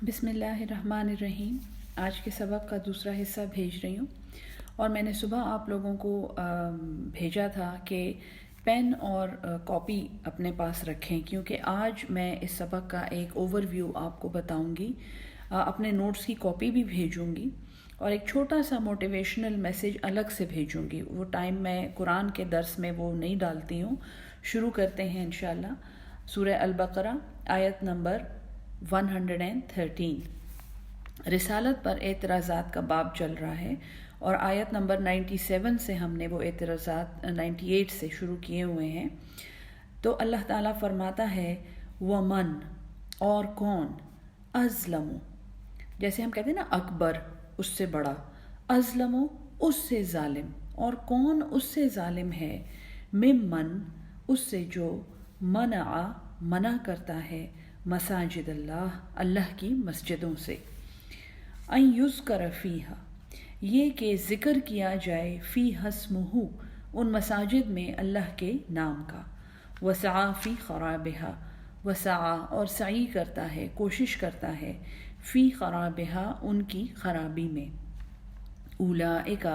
بسم اللہ الرحمن الرحیم۔ آج کے سبق کا دوسرا حصہ بھیج رہی ہوں، اور میں نے صبح آپ لوگوں کو بھیجا تھا کہ پین اور کاپی اپنے پاس رکھیں، کیونکہ آج میں اس سبق کا ایک اوور ویو آپ کو بتاؤں گی، اپنے نوٹس کی کاپی بھی بھیجوں گی اور ایک چھوٹا سا موٹیویشنل میسیج الگ سے بھیجوں گی۔ وہ ٹائم میں قرآن کے درس میں وہ نہیں ڈالتی ہوں۔ شروع کرتے ہیں انشاءاللہ۔ سورہ البقرہ آیت نمبر 113۔ رسالت پر اعتراضات کا باب چل رہا ہے، اور آیت نمبر 97 سے ہم نے وہ اعتراضات 98 سے شروع کیے ہوئے ہیں۔ تو اللہ تعالیٰ فرماتا ہے وَمَن، اور کون، اظلم، جیسے ہم کہتے ہیں نا اکبر، اس سے بڑا، اظلم، اس سے ظالم، اور کون اس سے ظالم ہے، ممن، اس سے جو منع کرتا ہے مساجد اللہ، اللہ کی مسجدوں سے، ان یذکر فیہا، یہ کہ ذکر کیا جائے، فیہا اسمہ، ان مساجد میں اللہ کے نام کا، وسعی فی خرابہا، وسعی اور سعی کرتا ہے، کوشش کرتا ہے، فی خرابہا، ان کی خرابی میں، اولئک،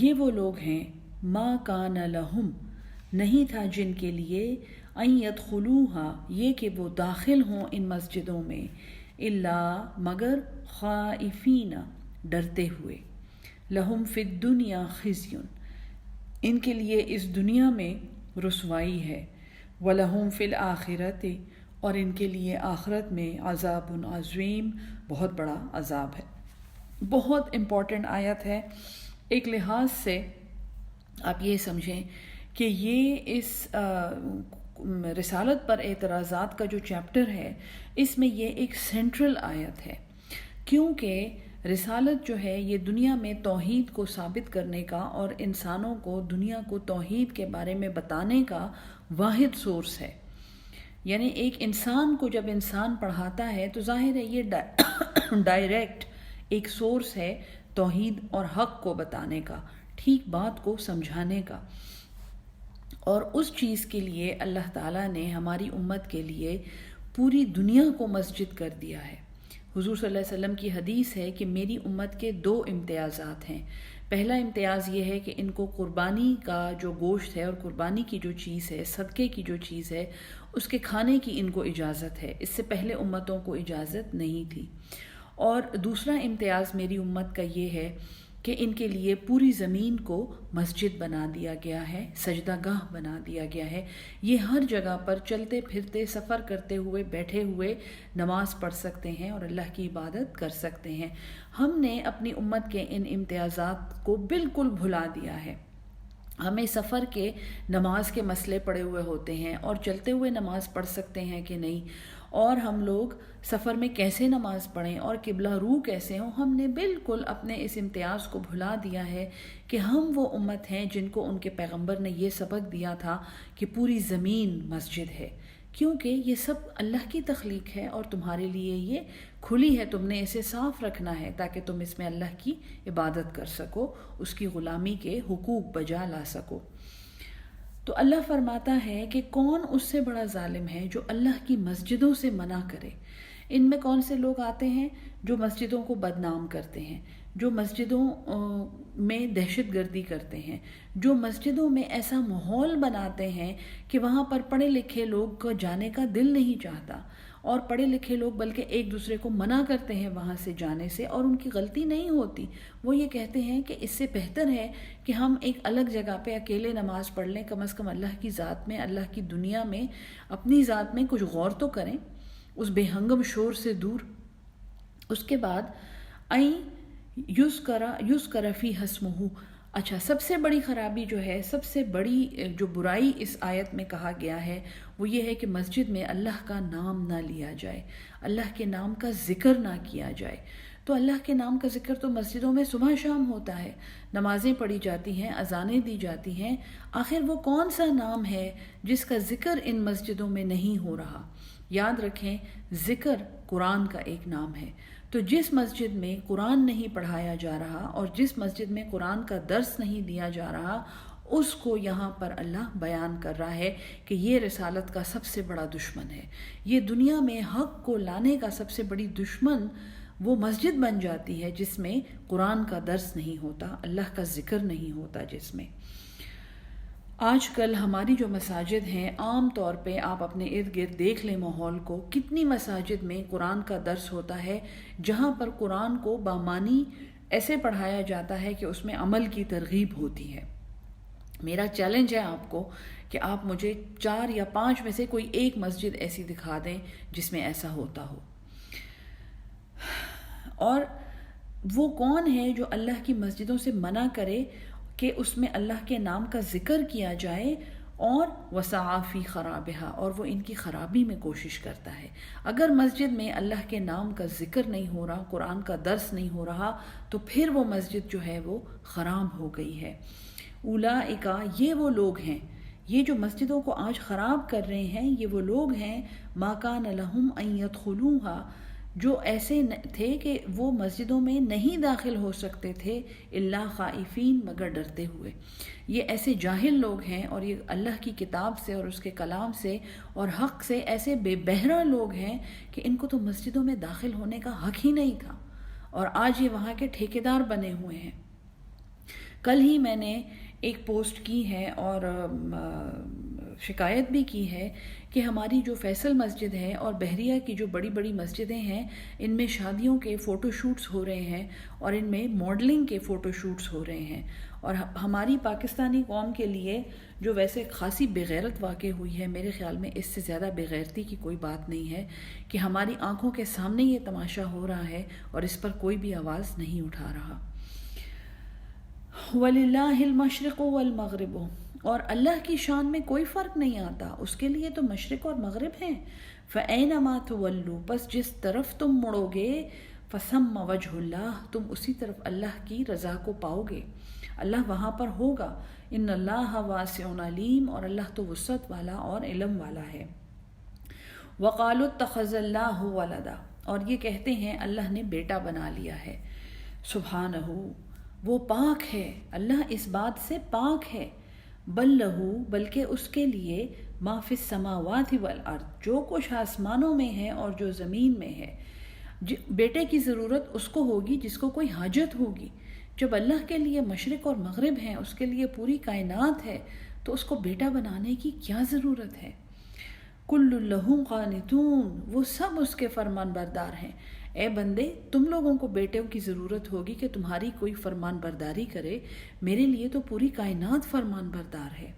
یہ وہ لوگ ہیں، ما کان لہم، نہیں تھا جن کے لیے، ان یدخلوہا، یہ کہ وہ داخل ہوں ان مسجدوں میں، الا، مگر، خائفین، ڈرتے ہوئے، لہم فی الدنیا خزی، ان کے لیے اس دنیا میں رسوائی ہے، وَلَهُمْ فِي الْآخِرَةِ، اور ان کے لیے آخرت میں عذاب عظیم، بہت بڑا عذاب ہے۔ بہت امپورٹنٹ آیت ہے، ایک لحاظ سے آپ یہ سمجھیں کہ یہ اس رسالت پر اعتراضات کا جو چیپٹر ہے، اس میں یہ ایک سینٹرل آیت ہے، کیونکہ رسالت جو ہے یہ دنیا میں توحید کو ثابت کرنے کا اور انسانوں کو دنیا کو توحید کے بارے میں بتانے کا واحد سورس ہے۔ یعنی ایک انسان کو جب انسان پڑھاتا ہے تو ظاہر ہے یہ ڈائریکٹ ایک سورس ہے توحید اور حق کو بتانے کا، ٹھیک بات کو سمجھانے کا، اور اس چیز کے لیے اللہ تعالیٰ نے ہماری امت کے لیے پوری دنیا کو مسجد کر دیا ہے۔ حضور صلی اللہ علیہ وسلم کی حدیث ہے کہ میری امت کے 2 امتیازات ہیں۔ پہلا امتیاز یہ ہے کہ ان کو قربانی کا جو گوشت ہے اور قربانی کی جو چیز ہے، صدقے کی جو چیز ہے، اس کے کھانے کی ان کو اجازت ہے، اس سے پہلے امتوں کو اجازت نہیں تھی۔ اور دوسرا امتیاز میری امت کا یہ ہے کہ ان کے لیے پوری زمین کو مسجد بنا دیا گیا ہے، سجدہ گاہ بنا دیا گیا ہے۔ یہ ہر جگہ پر چلتے پھرتے، سفر کرتے ہوئے، بیٹھے ہوئے نماز پڑھ سکتے ہیں اور اللہ کی عبادت کر سکتے ہیں۔ ہم نے اپنی امت کے ان امتیازات کو بالکل بھلا دیا ہے۔ ہمیں سفر کے نماز کے مسئلے پڑے ہوئے ہوتے ہیں، اور چلتے ہوئے نماز پڑھ سکتے ہیں کہ نہیں، اور ہم لوگ سفر میں کیسے نماز پڑھیں اور قبلہ رو کیسے ہوں، ہم نے بالکل اپنے اس امتیاز کو بھلا دیا ہے کہ ہم وہ امت ہیں جن کو ان کے پیغمبر نے یہ سبق دیا تھا کہ پوری زمین مسجد ہے، کیونکہ یہ سب اللہ کی تخلیق ہے اور تمہارے لیے یہ کھلی ہے، تم نے اسے صاف رکھنا ہے تاکہ تم اس میں اللہ کی عبادت کر سکو، اس کی غلامی کے حقوق بجا لا سکو۔ تو اللہ فرماتا ہے کہ کون اس سے بڑا ظالم ہے جو اللہ کی مسجدوں سے منع کرے۔ ان میں کون سے لوگ آتے ہیں جو مسجدوں کو بدنام کرتے ہیں، جو مسجدوں میں دہشت گردی کرتے ہیں، جو مسجدوں میں ایسا ماحول بناتے ہیں کہ وہاں پر پڑھے لکھے لوگ کو جانے کا دل نہیں چاہتا، اور پڑھے لکھے لوگ بلکہ ایک دوسرے کو منع کرتے ہیں وہاں سے جانے سے، اور ان کی غلطی نہیں ہوتی۔ وہ یہ کہتے ہیں کہ اس سے بہتر ہے کہ ہم ایک الگ جگہ پہ اکیلے نماز پڑھ لیں، کم از کم اللہ کی ذات میں، اللہ کی دنیا میں، اپنی ذات میں کچھ غور تو کریں، اس بے ہنگم شور سے دور۔ اس کے بعد این یذکر فیہا اسمہ، اچھا، سب سے بڑی خرابی جو ہے، سب سے بڑی جو برائی اس آیت میں کہا گیا ہے وہ یہ ہے کہ مسجد میں اللہ کا نام نہ لیا جائے، اللہ کے نام کا ذکر نہ کیا جائے۔ تو اللہ کے نام کا ذکر تو مسجدوں میں صبح شام ہوتا ہے، نمازیں پڑھی جاتی ہیں، اذانیں دی جاتی ہیں، آخر وہ کون سا نام ہے جس کا ذکر ان مسجدوں میں نہیں ہو رہا؟ یاد رکھیں، ذکر قرآن کا ایک نام ہے۔ تو جس مسجد میں قرآن نہیں پڑھایا جا رہا اور جس مسجد میں قرآن کا درس نہیں دیا جا رہا، اس کو یہاں پر اللہ بیان کر رہا ہے کہ یہ رسالت کا سب سے بڑا دشمن ہے. یہ دنیا میں حق کو لانے کا سب سے بڑی دشمن وہ مسجد بن جاتی ہے جس میں قرآن کا درس نہیں ہوتا، اللہ کا ذکر نہیں ہوتا. جس میں آج کل ہماری جو مساجد ہیں، عام طور پہ آپ اپنے ارد گرد دیکھ لیں ماحول کو، کتنی مساجد میں قرآن کا درس ہوتا ہے جہاں پر قرآن کو بامانی ایسے پڑھایا جاتا ہے کہ اس میں عمل کی ترغیب ہوتی ہے. میرا چیلنج ہے آپ کو کہ آپ مجھے 4 یا 5 میں سے کوئی ایک مسجد ایسی دکھا دیں جس میں ایسا ہوتا ہو. اور وہ کون ہے جو اللہ کی مسجدوں سے منع کرے کہ اس میں اللہ کے نام کا ذکر کیا جائے اور وسعی فی خرابہا، اور وہ ان کی خرابی میں کوشش کرتا ہے. اگر مسجد میں اللہ کے نام کا ذکر نہیں ہو رہا، قرآن کا درس نہیں ہو رہا، تو پھر وہ مسجد جو ہے وہ خراب ہو گئی ہے. اولئک، یہ وہ لوگ ہیں، یہ جو مسجدوں کو آج خراب کر رہے ہیں یہ وہ لوگ ہیں، ما کان لہم ان یدخلوہا، جو ایسے تھے کہ وہ مسجدوں میں نہیں داخل ہو سکتے تھے، الا خائفین، مگر ڈرتے ہوئے. یہ ایسے جاہل لوگ ہیں اور یہ اللہ کی کتاب سے اور اس کے کلام سے اور حق سے ایسے بے بہرا لوگ ہیں کہ ان کو تو مسجدوں میں داخل ہونے کا حق ہی نہیں تھا، اور آج یہ وہاں کے ٹھیکیدار بنے ہوئے ہیں. کل ہی میں نے ایک پوسٹ کی ہے اور شکایت بھی کی ہے کہ ہماری جو فیصل مسجد ہے اور بحریہ کی جو بڑی بڑی مسجدیں ہیں، ان میں شادیوں کے فوٹو شوٹس ہو رہے ہیں اور ان میں ماڈلنگ کے فوٹو شوٹس ہو رہے ہیں. اور ہماری پاکستانی قوم کے لیے جو ویسے خاصی بغیرت واقع ہوئی ہے، میرے خیال میں اس سے زیادہ بغیرتی کی کوئی بات نہیں ہے کہ ہماری آنکھوں کے سامنے یہ تماشا ہو رہا ہے اور اس پر کوئی بھی آواز نہیں اٹھا رہا. وَلِلَّهِ الْمَشْرِقُ وَالْمَغْرِبُ، اور اللہ کی شان میں کوئی فرق نہیں آتا، اس کے لیے تو مشرق اور مغرب ہیں. فَأَيْنَمَا تُوَلُّوا، بس جس طرف تم مڑو گے، فَثَمَّ وَجْهُ اللَّهِ، تم اسی طرف اللہ کی رضا کو پاؤ گے، اللہ وہاں پر ہوگا. ان اللہ واسع علیم، اور اللہ تو وسعت والا اور علم والا ہے. وَقَالُوا اتَّخَذَ اللَّهُ وَلَدًا، اور یہ کہتے ہیں اللہ نے بیٹا بنا لیا ہے. سبحانہ، وہ پاک ہے، اللہ اس بات سے پاک ہے. بل لہو، بلکہ اس کے لیے ما فی السماوات والارض، جو کچھ آسمانوں میں ہے اور جو زمین میں ہے. بیٹے کی ضرورت اس کو ہوگی جس کو کوئی حاجت ہوگی. جب اللہ کے لیے مشرق اور مغرب ہیں، اس کے لیے پوری کائنات ہے، تو اس کو بیٹا بنانے کی کیا ضرورت ہے. کل لہو قانتون، وہ سب اس کے فرمان بردار ہیں. اے بندے، تم لوگوں کو بیٹوں کی ضرورت ہوگی کہ تمہاری کوئی فرمان برداری کرے، میرے لیے تو پوری کائنات فرمان بردار ہے.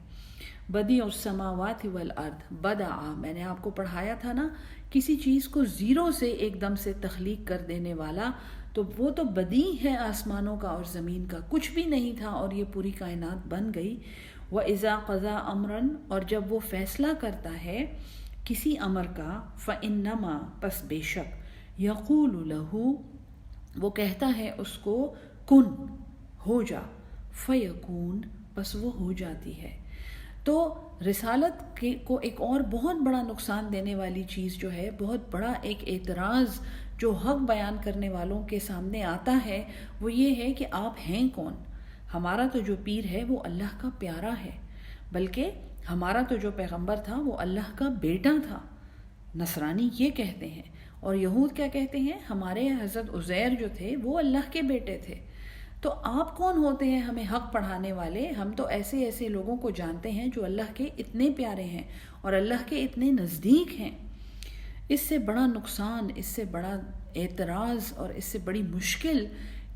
بدیع السماوات والارض، بدع، میں نے آپ کو پڑھایا تھا نا، کسی چیز کو زیرو سے ایک دم سے تخلیق کر دینے والا، تو وہ تو بدیع ہے آسمانوں کا اور زمین کا، کچھ بھی نہیں تھا اور یہ پوری کائنات بن گئی. وَإِذَا قَضَى أَمْرًا، اور جب وہ فیصلہ کرتا ہے کسی امر کا، فَإِنَّمَا، پس بے شک، یقول لہو، وہ کہتا ہے اس کو، کن، ہو جا، فیکون، پس وہ ہو جاتی ہے. تو رسالت کو ایک اور بہت بڑا نقصان دینے والی چیز جو ہے، بہت بڑا ایک اعتراض جو حق بیان کرنے والوں کے سامنے آتا ہے، وہ یہ ہے کہ آپ ہیں کون. ہمارا تو جو پیر ہے وہ اللہ کا پیارا ہے، بلکہ ہمارا تو جو پیغمبر تھا وہ اللہ کا بیٹا تھا. نصرانی یہ کہتے ہیں، اور یہود کیا کہتے ہیں، ہمارے حضرت عزیر جو تھے وہ اللہ کے بیٹے تھے. تو آپ کون ہوتے ہیں ہمیں حق پڑھانے والے؟ ہم تو ایسے ایسے لوگوں کو جانتے ہیں جو اللہ کے اتنے پیارے ہیں اور اللہ کے اتنے نزدیک ہیں. اس سے بڑا نقصان، اس سے بڑا اعتراض اور اس سے بڑی مشکل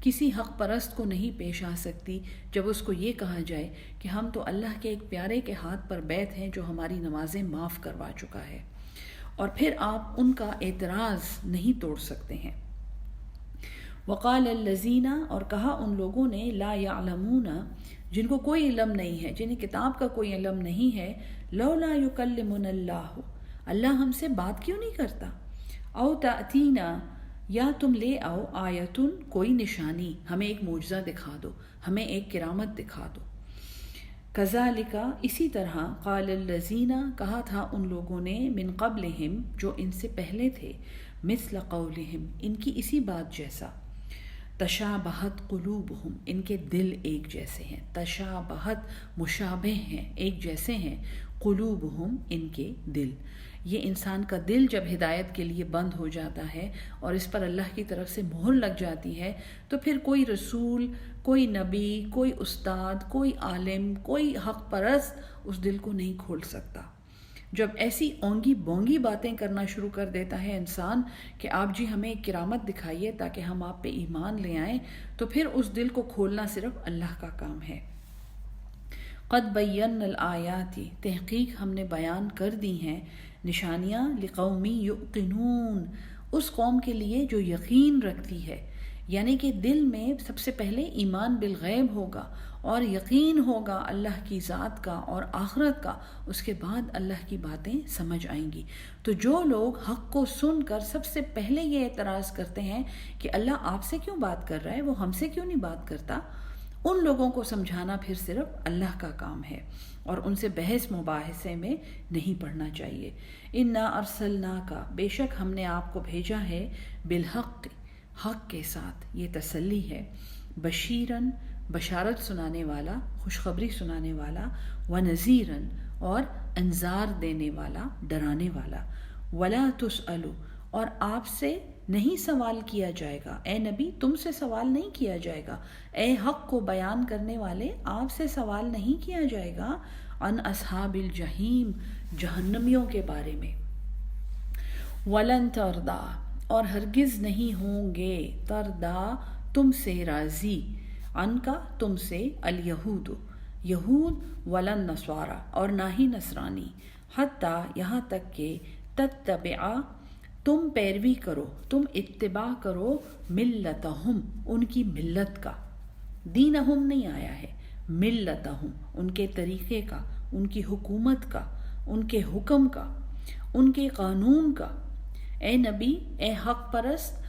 کسی حق پرست کو نہیں پیش آ سکتی جب اس کو یہ کہا جائے کہ ہم تو اللہ کے ایک پیارے کے ہاتھ پر بیت ہیں جو ہماری نمازیں معاف کروا چکا ہے، اور پھر آپ ان کا اعتراض نہیں توڑ سکتے ہیں. وقال الذین، اور کہا ان لوگوں نے، لا یعلمون، جن کو کوئی علم نہیں ہے، جنہیں کتاب کا کوئی علم نہیں ہے، لولا یکلمنا اللہ، اللہ ہم سے بات کیوں نہیں کرتا، او تأتینا، یا تم لے آؤ، آیتن، کوئی نشانی، ہمیں ایک معجزہ دکھا دو، ہمیں ایک کرامت دکھا دو. کذالک، اسی طرح، قال الذین، کہا تھا ان لوگوں نے، من قبلہم، جو ان سے پہلے تھے، مثل قولہم، ان کی اسی بات جیسا. تشابہت قلوبہم، ان کے دل ایک جیسے ہیں، تشابہت مشابہ ہیں، ایک جیسے ہیں، قلوبہم ان کے دل۔ یہ انسان کا دل جب ہدایت کے لیے بند ہو جاتا ہے اور اس پر اللہ کی طرف سے مہر لگ جاتی ہے تو پھر کوئی رسول، کوئی نبی، کوئی استاد، کوئی عالم، کوئی حق پرست اس دل کو نہیں کھول سکتا۔ جب ایسی اونگی بونگی باتیں کرنا شروع کر دیتا ہے انسان کہ آپ جی ہمیں ایک کرامت دکھائیے تاکہ ہم آپ پہ ایمان لے آئیں، تو پھر اس دل کو کھولنا صرف اللہ کا کام ہے۔ قد بینا الآیات، تحقیق ہم نے بیان کر دی ہیں نشانیاں، لقوم یوقنون، اس قوم کے لیے جو یقین رکھتی ہے، یعنی کہ دل میں سب سے پہلے ایمان بالغیب ہوگا اور یقین ہوگا اللہ کی ذات کا اور آخرت کا، اس کے بعد اللہ کی باتیں سمجھ آئیں گی۔ تو جو لوگ حق کو سن کر سب سے پہلے یہ اعتراض کرتے ہیں کہ اللہ آپ سے کیوں بات کر رہا ہے، وہ ہم سے کیوں نہیں بات کرتا، ان لوگوں کو سمجھانا پھر صرف اللہ کا کام ہے اور ان سے بحث مباحثے میں نہیں پڑھنا چاہیے۔ انا ارسلناکا، بے شک ہم نے آپ کو بھیجا ہے، بالحق، حق کے ساتھ، یہ تسلی ہے، بشیرن، بشارت سنانے والا، خوشخبری سنانے والا، ونذیرن، اور انذار دینے والا، ڈرانے والا، ولا تسألو، اور آپ سے نہیں سوال کیا جائے گا، اے نبی تم سے سوال نہیں کیا جائے گا، اے حق کو بیان کرنے والے آپ سے سوال نہیں کیا جائے گا، عن اصحاب الجحیم، جہنمیوں کے بارے میں، ولن تردا، اور ہرگز نہیں ہوں گے، تردا تم سے راضی، ان کا تم سے، الیہود یہود، ولن نصارا، اور نہ ہی نصرانی، حتیٰ یہاں تک کہ تتبع تم پیروی کرو، تم اتباع کرو، ملتہم ان کی ملت کا، دینہم نہیں آیا ہے، ملتہم ان کے طریقے کا، ان کی حکومت کا، ان کے حکم کا، ان کے قانون کا۔ اے نبی، اے حق پرست،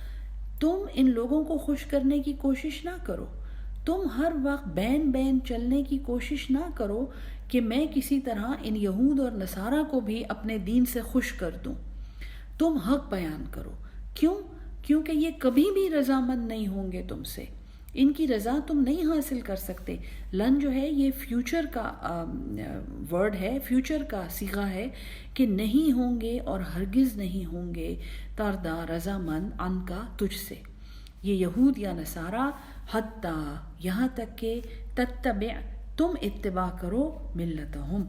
تم ان لوگوں کو خوش کرنے کی کوشش نہ کرو، تم ہر وقت بین بین چلنے کی کوشش نہ کرو کہ میں کسی طرح ان یہود اور نصارہ کو بھی اپنے دین سے خوش کر دوں، تم حق بیان کرو۔ کیوں؟ کیونکہ یہ کبھی بھی رضامند نہیں ہوں گے تم سے، ان کی رضا تم نہیں حاصل کر سکتے۔ لن جو ہے یہ فیوچر کا ورڈ ہے، فیوچر کا صیغہ ہے کہ نہیں ہوں گے اور ہرگز نہیں ہوں گے، تردا رضامند، ان کا تجھ سے، یہ یہود یا نصارہ، حتیٰ یہاں تک کہ تتبع تم اتباع کرو، ملتہم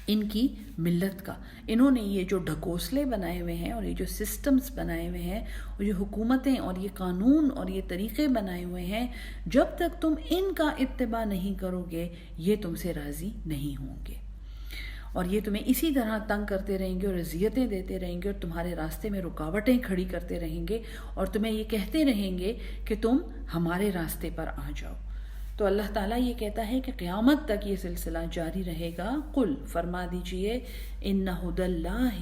ان کی ملت کا۔ انہوں نے یہ جو ڈھکوسلے بنائے ہوئے ہیں اور یہ جو سسٹمز بنائے ہوئے ہیں اور یہ حکومتیں اور یہ قانون اور یہ طریقے بنائے ہوئے ہیں، جب تک تم ان کا اتباع نہیں کرو گے یہ تم سے راضی نہیں ہوں گے، اور یہ تمہیں اسی طرح تنگ کرتے رہیں گے اور اذیتیں دیتے رہیں گے اور تمہارے راستے میں رکاوٹیں کھڑی کرتے رہیں گے اور تمہیں یہ کہتے رہیں گے کہ تم ہمارے راستے پر آ جاؤ۔ تو اللہ تعالیٰ یہ کہتا ہے کہ قیامت تک یہ سلسلہ جاری رہے گا۔ قل، فرما دیجئے، ان ھدی اللہ،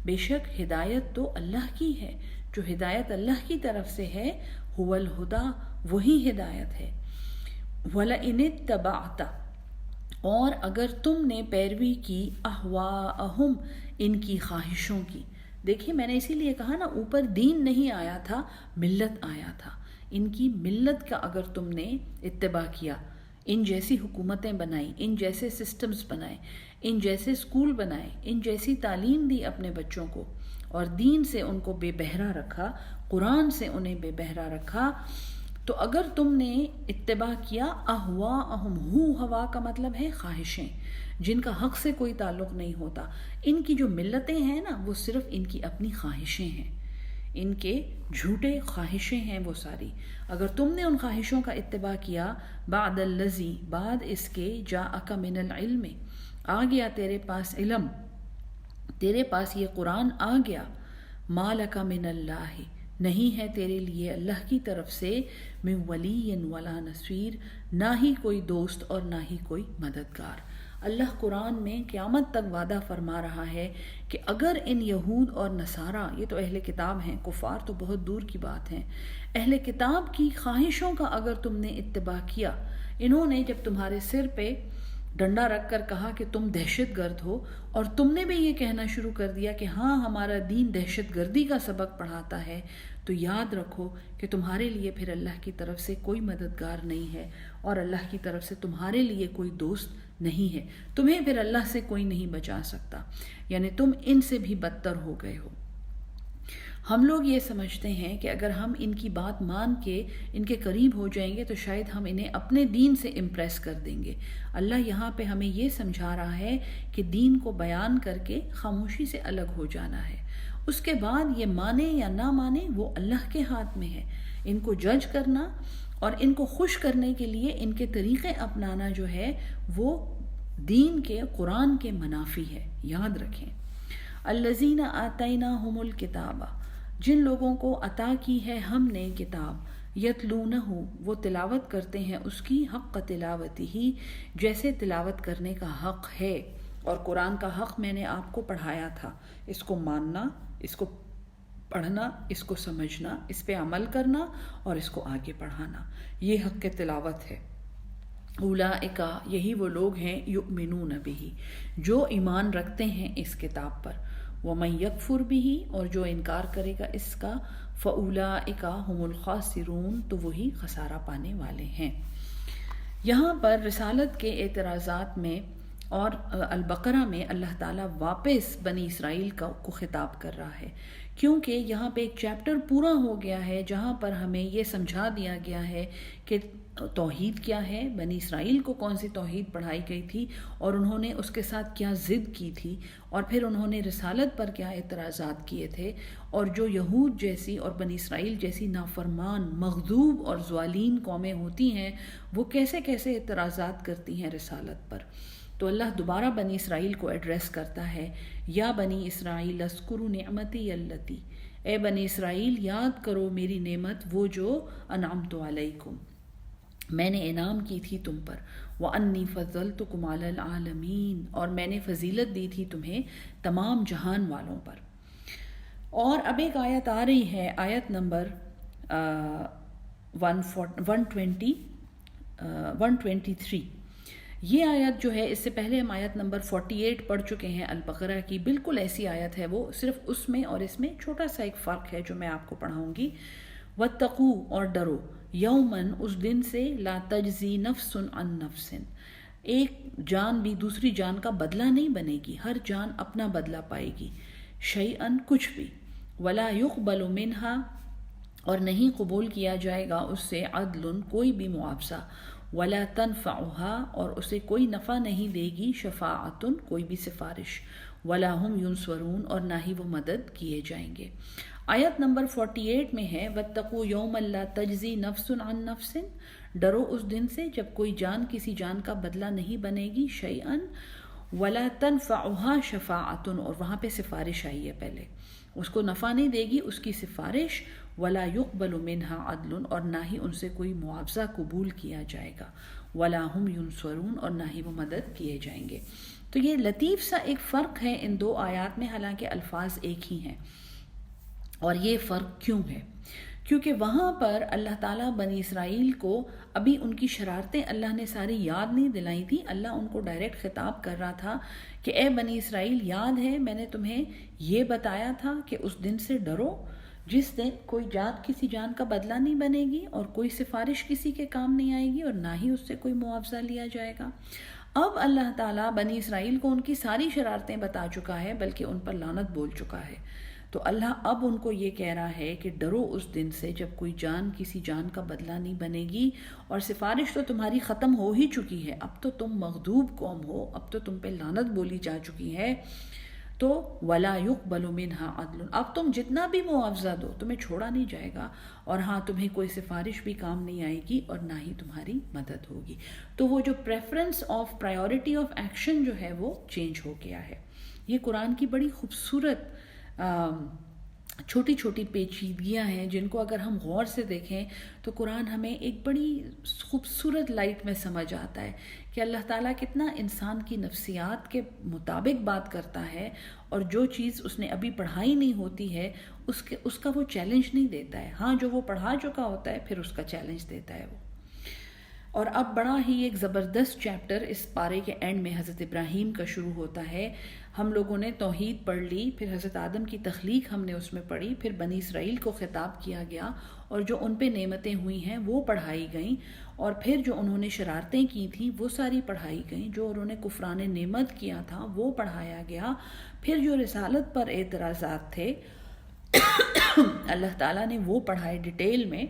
بے شک ہدایت تو اللہ کی ہے، جو ہدایت اللہ کی طرف سے ہے، ھو الھدی، وہی ہدایت ہے، وَلَئِنِ اتَّبَعْتَ، اور اگر تم نے پیروی کی، اہواءہم ان کی خواہشوں کی۔ دیکھیے میں نے اسی لیے کہا نا، اوپر دین نہیں آیا تھا، ملت آیا تھا، ان کی ملت کا اگر تم نے اتباع کیا، ان جیسی حکومتیں بنائی، ان جیسے سسٹمز بنائے، ان جیسے اسکول بنائے، ان جیسی تعلیم دی اپنے بچوں کو، اور دین سے ان کو بے بہرا رکھا، قرآن سے انہیں بے بہرا رکھا، تو اگر تم نے اتباع کیا، اہواءہم، ہوا کا مطلب ہے خواہشیں، جن کا حق سے کوئی تعلق نہیں ہوتا، ان کی جو ملتیں ہیں نا وہ صرف ان کی اپنی خواہشیں ہیں، ان کے جھوٹے خواہشیں ہیں وہ ساری۔ اگر تم نے ان خواہشوں کا اتباع کیا، بعد الذی، بعد اس کے، جاءک من العلم، آ گیا تیرے پاس علم، تیرے پاس یہ قرآن آ گیا، ما لک من اللہ، نہیں ہے تیرے لیے اللہ کی طرف سے، من ولی ولا نصیر، نہ ہی کوئی دوست اور نہ ہی کوئی مددگار۔ اللہ قرآن میں قیامت تک وعدہ فرما رہا ہے کہ اگر ان یہود اور نصارہ، یہ تو اہل کتاب ہیں، کفار تو بہت دور کی بات ہیں، اہل کتاب کی خواہشوں کا اگر تم نے اتباع کیا، انہوں نے جب تمہارے سر پہ ڈنڈا رکھ کر کہا کہ تم دہشت گرد ہو، اور تم نے بھی یہ کہنا شروع کر دیا کہ ہاں ہمارا دین دہشت گردی کا سبق پڑھاتا ہے، تو یاد رکھو کہ تمہارے لیے پھر اللہ کی طرف سے کوئی مددگار نہیں ہے، اور اللہ کی طرف سے تمہارے لیے کوئی دوست نہیں ہے، تمہیں پھر اللہ سے کوئی نہیں بچا سکتا، یعنی تم ان سے بھی بدتر ہو گئے ہو۔ ہم لوگ یہ سمجھتے ہیں کہ اگر ہم ان کی بات مان کے ان کے قریب ہو جائیں گے تو شاید ہم انہیں اپنے دین سے امپریس کر دیں گے۔ اللہ یہاں پہ ہمیں یہ سمجھا رہا ہے کہ دین کو بیان کر کے خاموشی سے الگ ہو جانا ہے، اس کے بعد یہ مانے یا نہ مانے وہ اللہ کے ہاتھ میں ہے۔ ان کو جج کرنا اور ان کو خوش کرنے کے لیے ان کے طریقے اپنانا جو ہے وہ دین کے، قرآن کے منافی ہے، یاد رکھیں۔ الذین آتیناہم الکتاب، جن لوگوں کو عطا کی ہے ہم نے کتاب، یتلونہ، وہ تلاوت کرتے ہیں اس کی، حق تلاوتی ہی، جیسے تلاوت کرنے کا حق ہے۔ اور قرآن کا حق میں نے آپ کو پڑھایا تھا، اس کو ماننا، اس کو پڑھنا، اس کو سمجھنا، اس پہ عمل کرنا اور اس کو آگے پڑھانا، یہ حق تلاوت ہے۔ اولئک، یہی وہ لوگ ہیں، یؤمنون بہ، جو ایمان رکھتے ہیں اس کتاب پر، ومن یکفر بہ، اور جو انکار کرے گا اس کا، فاولئک ھم الخاسرون، تو وہی خسارہ پانے والے ہیں۔ یہاں پر رسالت کے اعتراضات میں اور البقرہ میں اللہ تعالیٰ واپس بنی اسرائیل کو خطاب کر رہا ہے، کیونکہ یہاں پہ ایک چیپٹر پورا ہو گیا ہے جہاں پر ہمیں یہ سمجھا دیا گیا ہے کہ توحید کیا ہے، بنی اسرائیل کو کون سی توحید پڑھائی گئی تھی اور انہوں نے اس کے ساتھ کیا ضد کی تھی، اور پھر انہوں نے رسالت پر کیا اعتراضات کیے تھے، اور جو یہود جیسی اور بنی اسرائیل جیسی نافرمان، مغضوب اور ظالم قومیں ہوتی ہیں وہ کیسے کیسے اعتراضات کرتی ہیں رسالت پر۔ تو اللہ دوبارہ بنی اسرائیل کو ایڈریس کرتا ہے، یا بنی اسرائیل اذکروا نعمتی التی، اے بنی اسرائیل یاد کرو میری نعمت وہ جو انعمت علیکم، میں نے انعام کی تھی تم پر، وَأَنِّي فَضَّلْتُكُمْ عَلَى الْعَالَمِينَ، اور میں نے فضیلت دی تھی تمہیں تمام جہان والوں پر۔ اور اب ایک آیت آ رہی ہے، آیت نمبر 123۔ یہ آیت جو ہے، اس سے پہلے ہم آیت نمبر 48 پڑھ چکے ہیں البقرہ کی، بالکل ایسی آیت ہے وہ، صرف اس میں اور اس میں چھوٹا سا ایک فرق ہے جو میں آپ کو پڑھاؤں گی۔ وَاتَّقُوا، اور ڈرو، یومن، اس دن سے، لا تجزی نفس عن نفس، ایک جان بھی دوسری جان کا بدلہ نہیں بنے گی، ہر جان اپنا بدلہ پائے گی، شیئن، کچھ بھی، ولا یقبل منہا، اور نہیں قبول کیا جائے گا اس سے، عدل، کوئی بھی معاوضہ، ولا تنفعها، اور اسے کوئی نفع نہیں دے گی، شفاعت، کوئی بھی سفارش، ولا هم ينصرون، اور نہ ہی وہ مدد کیے جائیں گے۔ آیت نمبر 48 میں ہے، وَاتَّقُوا يَوْمًا لَا تَجْزِي نَفْسٌ عَن نَفْسٍ، ڈرو اس دن سے جب کوئی جان کسی جان کا بدلہ نہیں بنے گی، شَيْئًا وَلَا تَنْفَعُهَا شَفَاعَةٌ، اور وہاں پہ سفارش آئی ہے پہلے، اس کو نفع نہیں دے گی اس کی سفارش، وَلَا يُقْبَلُ مِنْهَا عَدْلٌ، اور نہ ہی ان سے کوئی معاوضہ قبول کیا جائے گا، وَلَا هُمْ يُنصَرُونَ، اور نہ ہی وہ مدد کیے جائیں گے۔ تو یہ لطیف سا ایک فرق ہے ان دو آیات میں، حالانکہ الفاظ ایک ہی ہیں۔ اور یہ فرق کیوں ہے؟ کیونکہ وہاں پر اللہ تعالیٰ بنی اسرائیل کو ابھی ان کی شرارتیں اللہ نے ساری یاد نہیں دلائی تھی، اللہ ان کو ڈائریکٹ خطاب کر رہا تھا کہ اے بنی اسرائیل، یاد ہے میں نے تمہیں یہ بتایا تھا کہ اس دن سے ڈرو جس دن کوئی جان کسی جان کا بدلہ نہیں بنے گی اور کوئی سفارش کسی کے کام نہیں آئے گی اور نہ ہی اس سے کوئی معاوضہ لیا جائے گا۔ اب اللہ تعالیٰ بنی اسرائیل کو ان کی ساری شرارتیں بتا چکا ہے، بلکہ ان پر لعنت بول چکا ہے، تو اللہ اب ان کو یہ کہہ رہا ہے کہ ڈرو اس دن سے جب کوئی جان کسی جان کا بدلہ نہیں بنے گی، اور سفارش تو تمہاری ختم ہو ہی چکی ہے، اب تو تم مغضوب قوم ہو، اب تو تم پہ لعنت بولی جا چکی ہے، تو وَلَا يُقْبَلُ مِنْهَا عَدْلٌ، اب تم جتنا بھی معاوضہ دو تمہیں چھوڑا نہیں جائے گا، اور ہاں تمہیں کوئی سفارش بھی کام نہیں آئے گی اور نہ ہی تمہاری مدد ہوگی۔ تو وہ جو preference of priority of action جو ہے وہ چینج ہو گیا ہے۔ یہ قرآن کی بڑی خوبصورت چھوٹی چھوٹی پیچیدگیاں ہیں جن کو اگر ہم غور سے دیکھیں تو قرآن ہمیں ایک بڑی خوبصورت لائٹ میں سمجھ آتا ہے کہ اللہ تعالیٰ کتنا انسان کی نفسیات کے مطابق بات کرتا ہے، اور جو چیز اس نے ابھی پڑھائی نہیں ہوتی ہے اس کا وہ چیلنج نہیں دیتا ہے، ہاں جو وہ پڑھا چکا ہوتا ہے پھر اس کا چیلنج دیتا ہے وہ۔ اور اب بڑا ہی ایک زبردست چیپٹر اس پارے کے اینڈ میں حضرت ابراہیم کا شروع ہوتا ہے. ہم لوگوں نے توحید پڑھ لی، پھر حضرت آدم کی تخلیق ہم نے اس میں پڑھی، پھر بنی اسرائیل کو خطاب کیا گیا اور جو ان پہ نعمتیں ہوئی ہیں وہ پڑھائی گئیں، اور پھر جو انہوں نے شرارتیں کی تھیں وہ ساری پڑھائی گئیں، جو انہوں نے کفران نعمت کیا تھا وہ پڑھایا گیا. پھر جو رسالت پر اعتراضات تھے اللہ تعالیٰ نے وہ پڑھائے ڈیٹیل میں،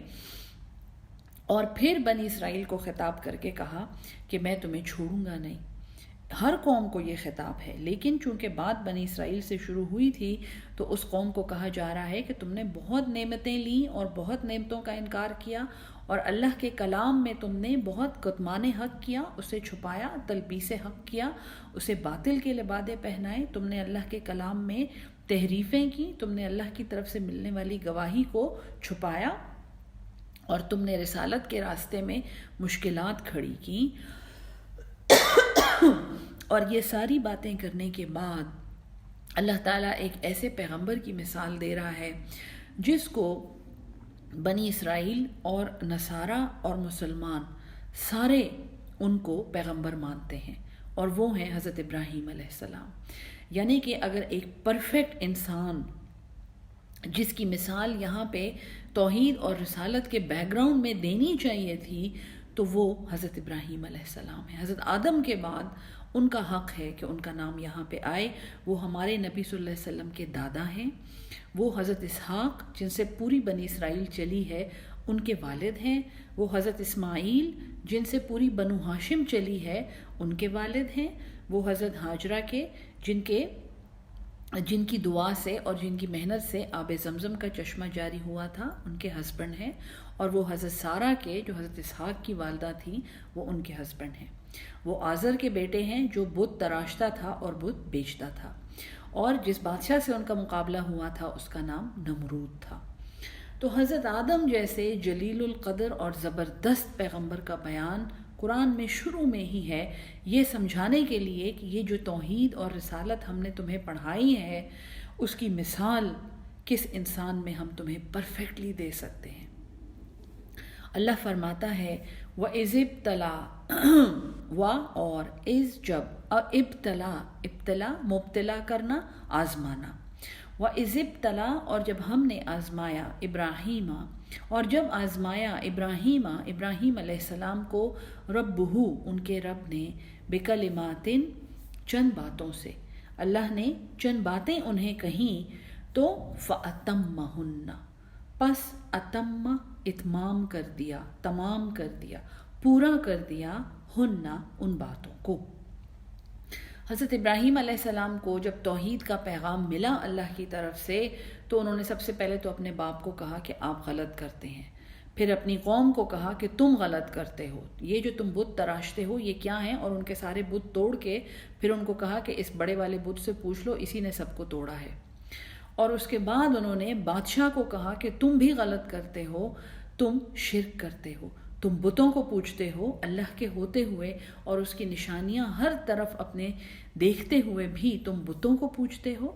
اور پھر بنی اسرائیل کو خطاب کر کے کہا کہ میں تمہیں چھوڑوں گا نہیں. ہر قوم کو یہ خطاب ہے، لیکن چونکہ بات بنی اسرائیل سے شروع ہوئی تھی تو اس قوم کو کہا جا رہا ہے کہ تم نے بہت نعمتیں لیں اور بہت نعمتوں کا انکار کیا، اور اللہ کے کلام میں تم نے بہت کتمان حق کیا، اسے چھپایا، تلبیس حق کیا، اسے باطل کے لبادے پہنائے، تم نے اللہ کے کلام میں تحریفیں کی، تم نے اللہ کی طرف سے ملنے والی گواہی کو چھپایا، اور تم نے رسالت کے راستے میں مشکلات کھڑی کی. اور یہ ساری باتیں کرنے کے بعد اللہ تعالیٰ ایک ایسے پیغمبر کی مثال دے رہا ہے جس کو بنی اسرائیل اور نصارہ اور مسلمان سارے ان کو پیغمبر مانتے ہیں، اور وہ ہیں حضرت ابراہیم علیہ السلام. یعنی کہ اگر ایک پرفیکٹ انسان جس کی مثال یہاں پہ توحید اور رسالت کے بیک گراؤنڈ میں دینی چاہیے تھی تو وہ حضرت ابراہیم علیہ السلام ہے. حضرت آدم کے بعد ان کا حق ہے کہ ان کا نام یہاں پہ آئے. وہ ہمارے نبی صلی اللہ علیہ وسلم کے دادا ہیں. وہ حضرت اسحاق جن سے پوری بنی اسرائیل چلی ہے ان کے والد ہیں. وہ حضرت اسماعیل جن سے پوری بنو ہاشم چلی ہے ان کے والد ہیں. وہ حضرت ہاجرہ کے جن کی دعا سے اور جن کی محنت سے آب زمزم کا چشمہ جاری ہوا تھا ان کے ہسبینڈ ہیں. اور وہ حضرت سارہ کے جو حضرت اسحاق کی والدہ تھیں وہ ان کے ہسبینڈ ہیں. وہ آزر کے بیٹے ہیں جو بت تراشتا تھا اور بت بیچتا تھا، اور جس بادشاہ سے ان کا مقابلہ ہوا تھا اس کا نام نمرود تھا. تو حضرت آدم جیسے جلیل القدر اور زبردست پیغمبر کا بیان قرآن میں شروع میں ہی ہے، یہ سمجھانے کے لیے کہ یہ جو توحید اور رسالت ہم نے تمہیں پڑھائی ہے اس کی مثال کس انسان میں ہم تمہیں پرفیکٹلی دے سکتے ہیں. اللہ فرماتا ہے وَإِذِ ابْتَلَا و اور از جب، ابتلا مبتلا کرنا، آزمانا. وَإِذِ ابْتَلَا اور جب ہم نے آزمایا ابراہیم، اور جب آزمایا ابراہیم علیہ السلام کو ربہ ان کے رب نے، بکلمات چند باتوں سے، اللہ نے چند باتیں انہیں کہیں تو فَأَتَمَّهُنَّ پس اتم اتمام کر دیا، تمام کر دیا، پورا کر دیا، ہننا ان باتوں کو. حضرت ابراہیم علیہ السلام کو جب توحید کا پیغام ملا اللہ کی طرف سے تو انہوں نے سب سے پہلے تو اپنے باپ کو کہا کہ آپ غلط کرتے ہیں، پھر اپنی قوم کو کہا کہ تم غلط کرتے ہو، یہ جو تم بت تراشتے ہو یہ کیا ہیں، اور ان کے سارے بت توڑ کے پھر ان کو کہا کہ اس بڑے والے بت سے پوچھ لو، اسی نے سب کو توڑا ہے. اور اس کے بعد انہوں نے بادشاہ کو کہا کہ تم بھی غلط کرتے ہو، تم شرک کرتے ہو، تم بتوں کو پوجتے ہو اللہ کے ہوتے ہوئے، اور اس کی نشانیاں ہر طرف اپنے دیکھتے ہوئے بھی تم بتوں کو پوجتے ہو.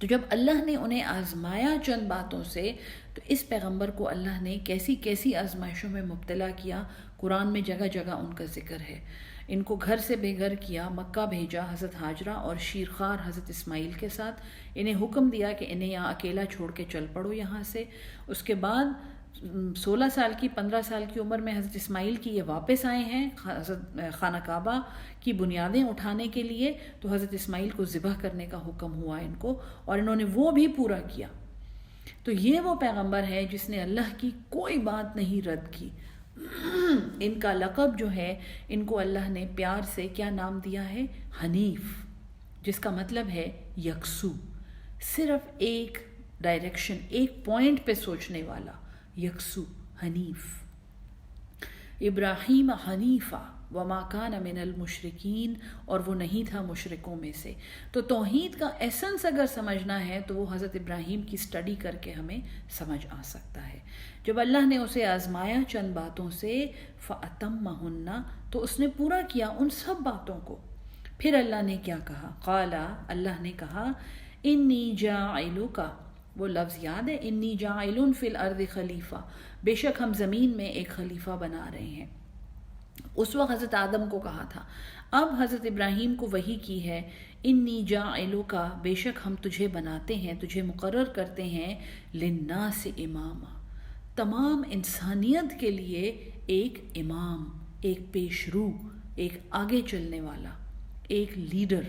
تو جب اللہ نے انہیں آزمایا چند باتوں سے تو اس پیغمبر کو اللہ نے کیسی کیسی آزمائشوں میں مبتلا کیا. قرآن میں جگہ جگہ ان کا ذکر ہے. ان کو گھر سے بے گھر کیا، مکہ بھیجا حضرت ہاجرہ اور شیرخوار حضرت اسماعیل کے ساتھ، انہیں حکم دیا کہ انہیں یہاں اکیلا چھوڑ کے چل پڑو یہاں سے. اس کے بعد 16 سال کی 15 سال کی عمر میں حضرت اسماعیل کی یہ واپس آئے ہیں حضرت خانہ کعبہ کی بنیادیں اٹھانے کے لیے، تو حضرت اسماعیل کو ذبح کرنے کا حکم ہوا ان کو، اور انہوں نے وہ بھی پورا کیا. تو یہ وہ پیغمبر ہے جس نے اللہ کی کوئی بات نہیں رد کی. ان کا لقب جو ہے ان کو اللہ نے پیار سے کیا نام دیا ہے؟ حنیف، جس کا مطلب ہے یکسو، صرف ایک ڈائریکشن، ایک پوائنٹ پہ سوچنے والا، یکسو، حنیف. ابراہیم حنیفہ وما کان من المشرکین، اور وہ نہیں تھا مشرکوں میں سے. تو توحید کا ایسنس اگر سمجھنا ہے تو وہ حضرت ابراہیم کی سٹڈی کر کے ہمیں سمجھ آ سکتا ہے. جب اللہ نے اسے آزمایا چند باتوں سے فَأَتَمَّهُنَّ تو اس نے پورا کیا ان سب باتوں کو. پھر اللہ نے کیا کہا؟ قالا، اللہ نے کہا انی جاعلک وہ لفظ یاد ہے، انی جاعل فی الارض خلیفہ، بے شک ہم زمین میں ایک خلیفہ بنا رہے ہیں۔ اس وقت حضرت آدم کو کہا تھا، اب حضرت ابراہیم کو وحی کی ہے، انی جاعلک، بے شک ہم تجھے بناتے ہیں، تجھے مقرر کرتے ہیں، للناس اماما، تمام انسانیت کے لیے ایک امام، ایک پیش رو، ایک آگے چلنے والا، ایک لیڈر۔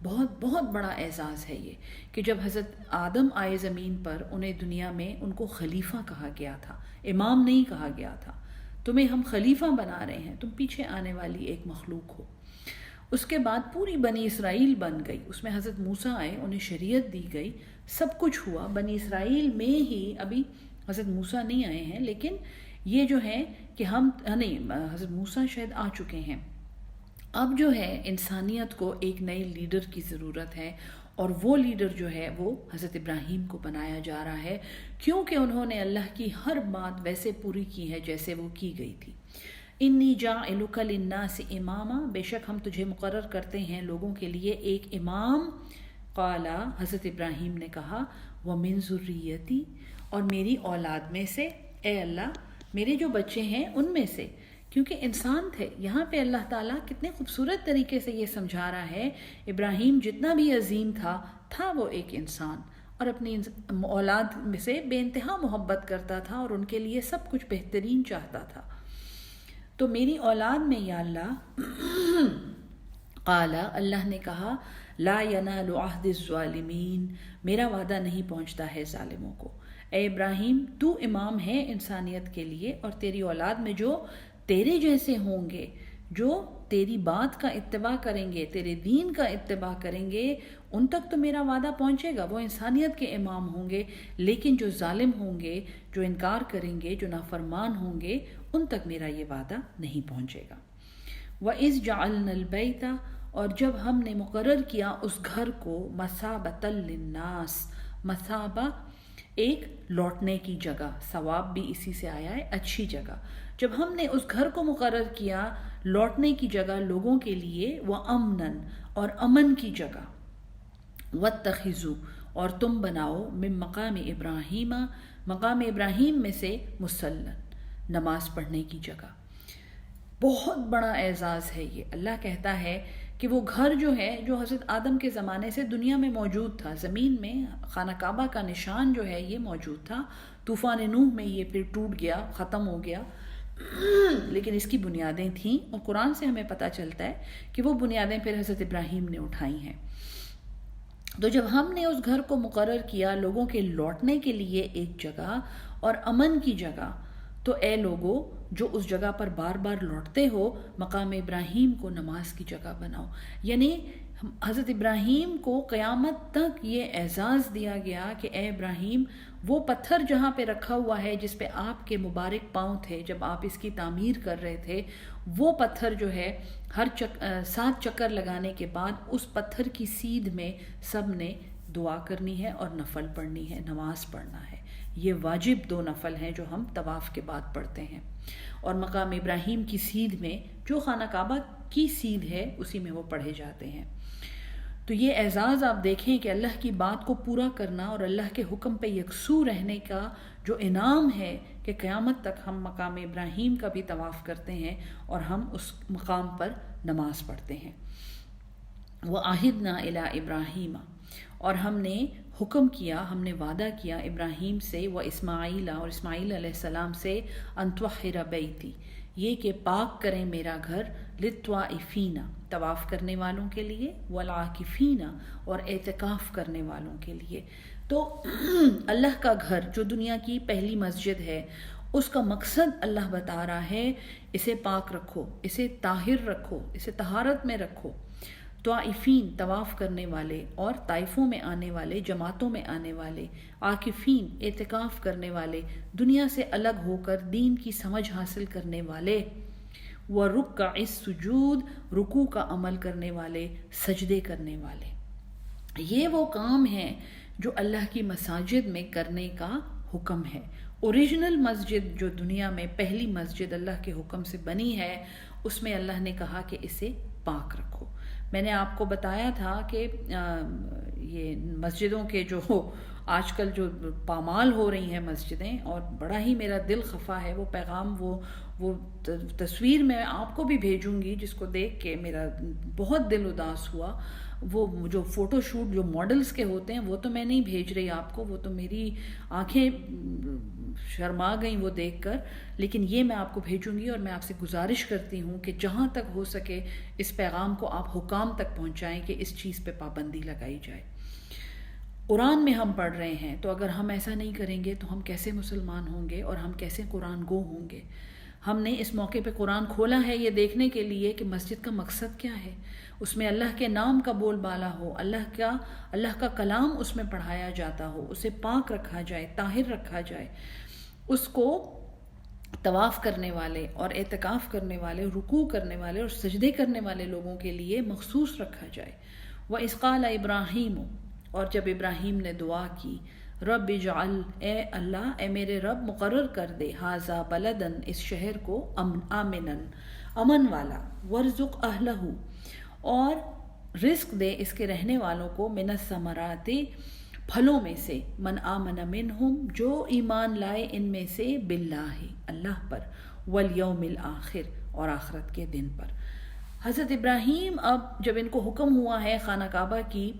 بہت بہت بڑا اعزاز ہے یہ کہ جب حضرت آدم آئے زمین پر، انہیں دنیا میں ان کو خلیفہ کہا گیا تھا، امام نہیں کہا گیا تھا۔ تمہیں ہم خلیفہ بنا رہے ہیں، تم پیچھے آنے والی ایک مخلوق ہو۔ اس کے بعد پوری بنی اسرائیل بن گئی، اس میں حضرت موسیٰ آئے، انہیں شریعت دی گئی، سب کچھ ہوا بنی اسرائیل میں ہی۔ ابھی حضرت موسیٰ نہیں آئے ہیں، لیکن یہ جو ہے کہ ہم نہیں، حضرت موسیٰ شاید آ چکے ہیں۔ اب جو ہے انسانیت کو ایک نئے لیڈر کی ضرورت ہے، اور وہ لیڈر جو ہے وہ حضرت ابراہیم کو بنایا جا رہا ہے، کیونکہ انہوں نے اللہ کی ہر بات ویسے پوری کی ہے جیسے وہ کی گئی تھی۔ انی جاعلک للناس اماما، بے شک ہم تجھے مقرر کرتے ہیں لوگوں کے لیے ایک امام۔ قالا، حضرت ابراہیم نے کہا، ومن ذریتی، اور میری اولاد میں سے، اے اللہ میرے جو بچے ہیں ان میں سے، کیونکہ انسان تھے۔ یہاں پہ اللہ تعالیٰ کتنے خوبصورت طریقے سے یہ سمجھا رہا ہے، ابراہیم جتنا بھی عظیم تھا وہ ایک انسان، اور اپنی اولاد میں سے بے انتہا محبت کرتا تھا اور ان کے لیے سب کچھ بہترین چاہتا تھا۔ تو میری اولاد میں یا اللہ، قالا، اللہ نے کہا، لا ینال عہد الظالمین، میرا وعدہ نہیں پہنچتا ہے ظالموں کو۔ اے ابراہیم، تو امام ہے انسانیت کے لیے، اور تیری اولاد میں جو تیرے جیسے ہوں گے، جو تیری بات کا اتباع کریں گے، تیرے دین کا اتباع کریں گے، ان تک تو میرا وعدہ پہنچے گا، وہ انسانیت کے امام ہوں گے۔ لیکن جو ظالم ہوں گے، جو انکار کریں گے، جو نافرمان ہوں گے، ان تک میرا یہ وعدہ نہیں پہنچے گا۔ وَإِذْ جَعَلْنَا الْبَيْتَ، اور جب ہم نے مقرر کیا اس گھر کو، مَثَابَةً لِلنَّاسِ، مثابہ ایک لوٹنے کی جگہ، ثواب بھی اسی سے آیا ہے، اچھی جگہ۔ جب ہم نے اس گھر کو مقرر کیا لوٹنے کی جگہ لوگوں کے لیے، وَأَمْنًا، اور امن کی جگہ، وَاتَّخِذُوا، اور تم بناؤ، من مقام ابراہیم، مقام ابراہیم میں سے، مصلی، نماز پڑھنے کی جگہ۔ بہت بڑا اعزاز ہے یہ۔ اللہ کہتا ہے کہ وہ گھر جو ہے، جو حضرت آدم کے زمانے سے دنیا میں موجود تھا، زمین میں خانہ کعبہ کا نشان جو ہے یہ موجود تھا، طوفان نوح میں یہ پھر ٹوٹ گیا، ختم ہو گیا، لیکن اس کی بنیادیں تھیں، اور قرآن سے ہمیں پتہ چلتا ہے کہ وہ بنیادیں پھر حضرت ابراہیم نے اٹھائی ہیں۔ تو جب ہم نے اس گھر کو مقرر کیا لوگوں کے لوٹنے کے لیے ایک جگہ اور امن کی جگہ، تو اے لوگو جو اس جگہ پر بار بار لوٹتے ہو، مقام ابراہیم کو نماز کی جگہ بناؤ۔ یعنی حضرت ابراہیم کو قیامت تک یہ اعزاز دیا گیا کہ اے ابراہیم، وہ پتھر جہاں پہ رکھا ہوا ہے، جس پہ آپ کے مبارک پاؤں تھے جب آپ اس کی تعمیر کر رہے تھے، وہ پتھر جو ہے ہر 7 چکر لگانے کے بعد اس پتھر کی سیدھ میں سب نے دعا کرنی ہے اور نفل پڑھنی ہے، نماز پڑھنا ہے۔ یہ واجب 2 نفل ہیں جو ہم طواف کے بعد پڑھتے ہیں، اور مقام ابراہیم کی سیدھ میں، جو خانہ کعبہ کی سیدھ ہے، اسی میں وہ پڑھے جاتے ہیں۔ تو یہ اعزاز آپ دیکھیں کہ اللہ کی بات کو پورا کرنا اور اللہ کے حکم پہ یکسو رہنے کا جو انعام ہے، کہ قیامت تک ہم مقام ابراہیم کا بھی طواف کرتے ہیں اور ہم اس مقام پر نماز پڑھتے ہیں۔ وَعَهِدْنَا إِلَىٰ إِبْرَاهِيمَ، اور ہم نے حکم کیا، ہم نے وعدہ کیا ابراہیم سے، وَإِسْمَاعِيلَ، اور اسماعیل علیہ السلام سے، أَن طَهِّرَ بَيْتِي، یہ کہ پاک کریں میرا گھر، لِلطَّائِفِينَ، طواف کرنے والوں کے لیے، وَالْعَاكِفِينَ، اور اعتکاف کرنے والوں کے لیے۔ تو اللہ کا گھر جو دنیا کی پہلی مسجد ہے، اس کا مقصد اللہ بتا رہا ہے، اسے پاک رکھو، اسے طاہر رکھو، اسے طہارت میں رکھو۔ طائفین، طواف کرنے والے، اور طائفوں میں آنے والے، جماعتوں میں آنے والے، عاکفین، اعتکاف کرنے والے، دنیا سے الگ ہو کر دین کی سمجھ حاصل کرنے والے، وَرُكَّعِ السُّجُودِ، رکوع کا عمل کرنے والے، سجدے کرنے والے۔ یہ وہ کام ہیں جو اللہ کی مساجد میں کرنے کا حکم ہے۔ اوریجنل مسجد جو دنیا میں پہلی مسجد اللہ کے حکم سے بنی ہے، اس میں اللہ نے کہا کہ اسے پاک رکھو۔ میں نے آپ کو بتایا تھا کہ یہ مسجدوں کے جو آج کل جو پامال ہو رہی ہیں مسجدیں، اور بڑا ہی میرا دل خفا ہے، وہ پیغام وہ تصویر میں آپ کو بھی بھیجوں گی جس کو دیکھ کے میرا بہت دل اداس ہوا. وہ جو فوٹو شوٹ جو ماڈلز کے ہوتے ہیں وہ تو میں نہیں بھیج رہی آپ کو، وہ تو میری آنکھیں شرما گئیں وہ دیکھ کر، لیکن یہ میں آپ کو بھیجوں گی. اور میں آپ سے گزارش کرتی ہوں کہ جہاں تک ہو سکے اس پیغام کو آپ حکام تک پہنچائیں کہ اس چیز پہ پابندی لگائی جائے. قرآن میں ہم پڑھ رہے ہیں، تو اگر ہم ایسا نہیں کریں گے تو ہم کیسے مسلمان ہوں گے اور ہم کیسے قرآن گو ہوں گے؟ ہم نے اس موقع پہ قرآن کھولا ہے یہ دیکھنے کے لیے کہ مسجد کا مقصد کیا ہے، اس میں اللہ کے نام کا بول بالا ہو، اللہ کا کلام اس میں پڑھایا جاتا ہو، اسے پاک رکھا جائے، طاہر رکھا جائے، اس کو طواف کرنے والے اور اعتکاف کرنے والے، رکوع کرنے والے اور سجدے کرنے والے لوگوں کے لیے مخصوص رکھا جائے. وَإِذْ قَالَ إِبْرَاهِيمُ، اور جب ابراہیم نے دعا کی، رب اجعل، اے اللہ، اے میرے رب مقرر کر دے، ھذا بلدن، اس شہر کو، آمنن، امن والا، وارزق اہلہ، اور رزق دے اس کے رہنے والوں کو، من الثمرات، پھلوں میں سے، من آمن منہم، جو ایمان لائے ان میں سے، باللہ، اللہ پر، والیوم الآخر، اور آخرت کے دن پر. حضرت ابراہیم اب جب ان کو حکم ہوا ہے خانہ کعبہ کی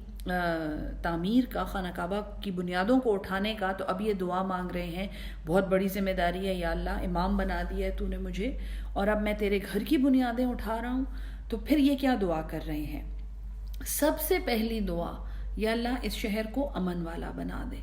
تعمیر کا، خانہ کعبہ کی بنیادوں کو اٹھانے کا، تو اب یہ دعا مانگ رہے ہیں. بہت بڑی ذمہ داری ہے، یا اللہ امام بنا دیا ہے تو نے مجھے، اور اب میں تیرے گھر کی بنیادیں اٹھا رہا ہوں. تو پھر یہ کیا دعا کر رہے ہیں؟ سب سے پہلی دعا، یا اللہ اس شہر کو امن والا بنا دے.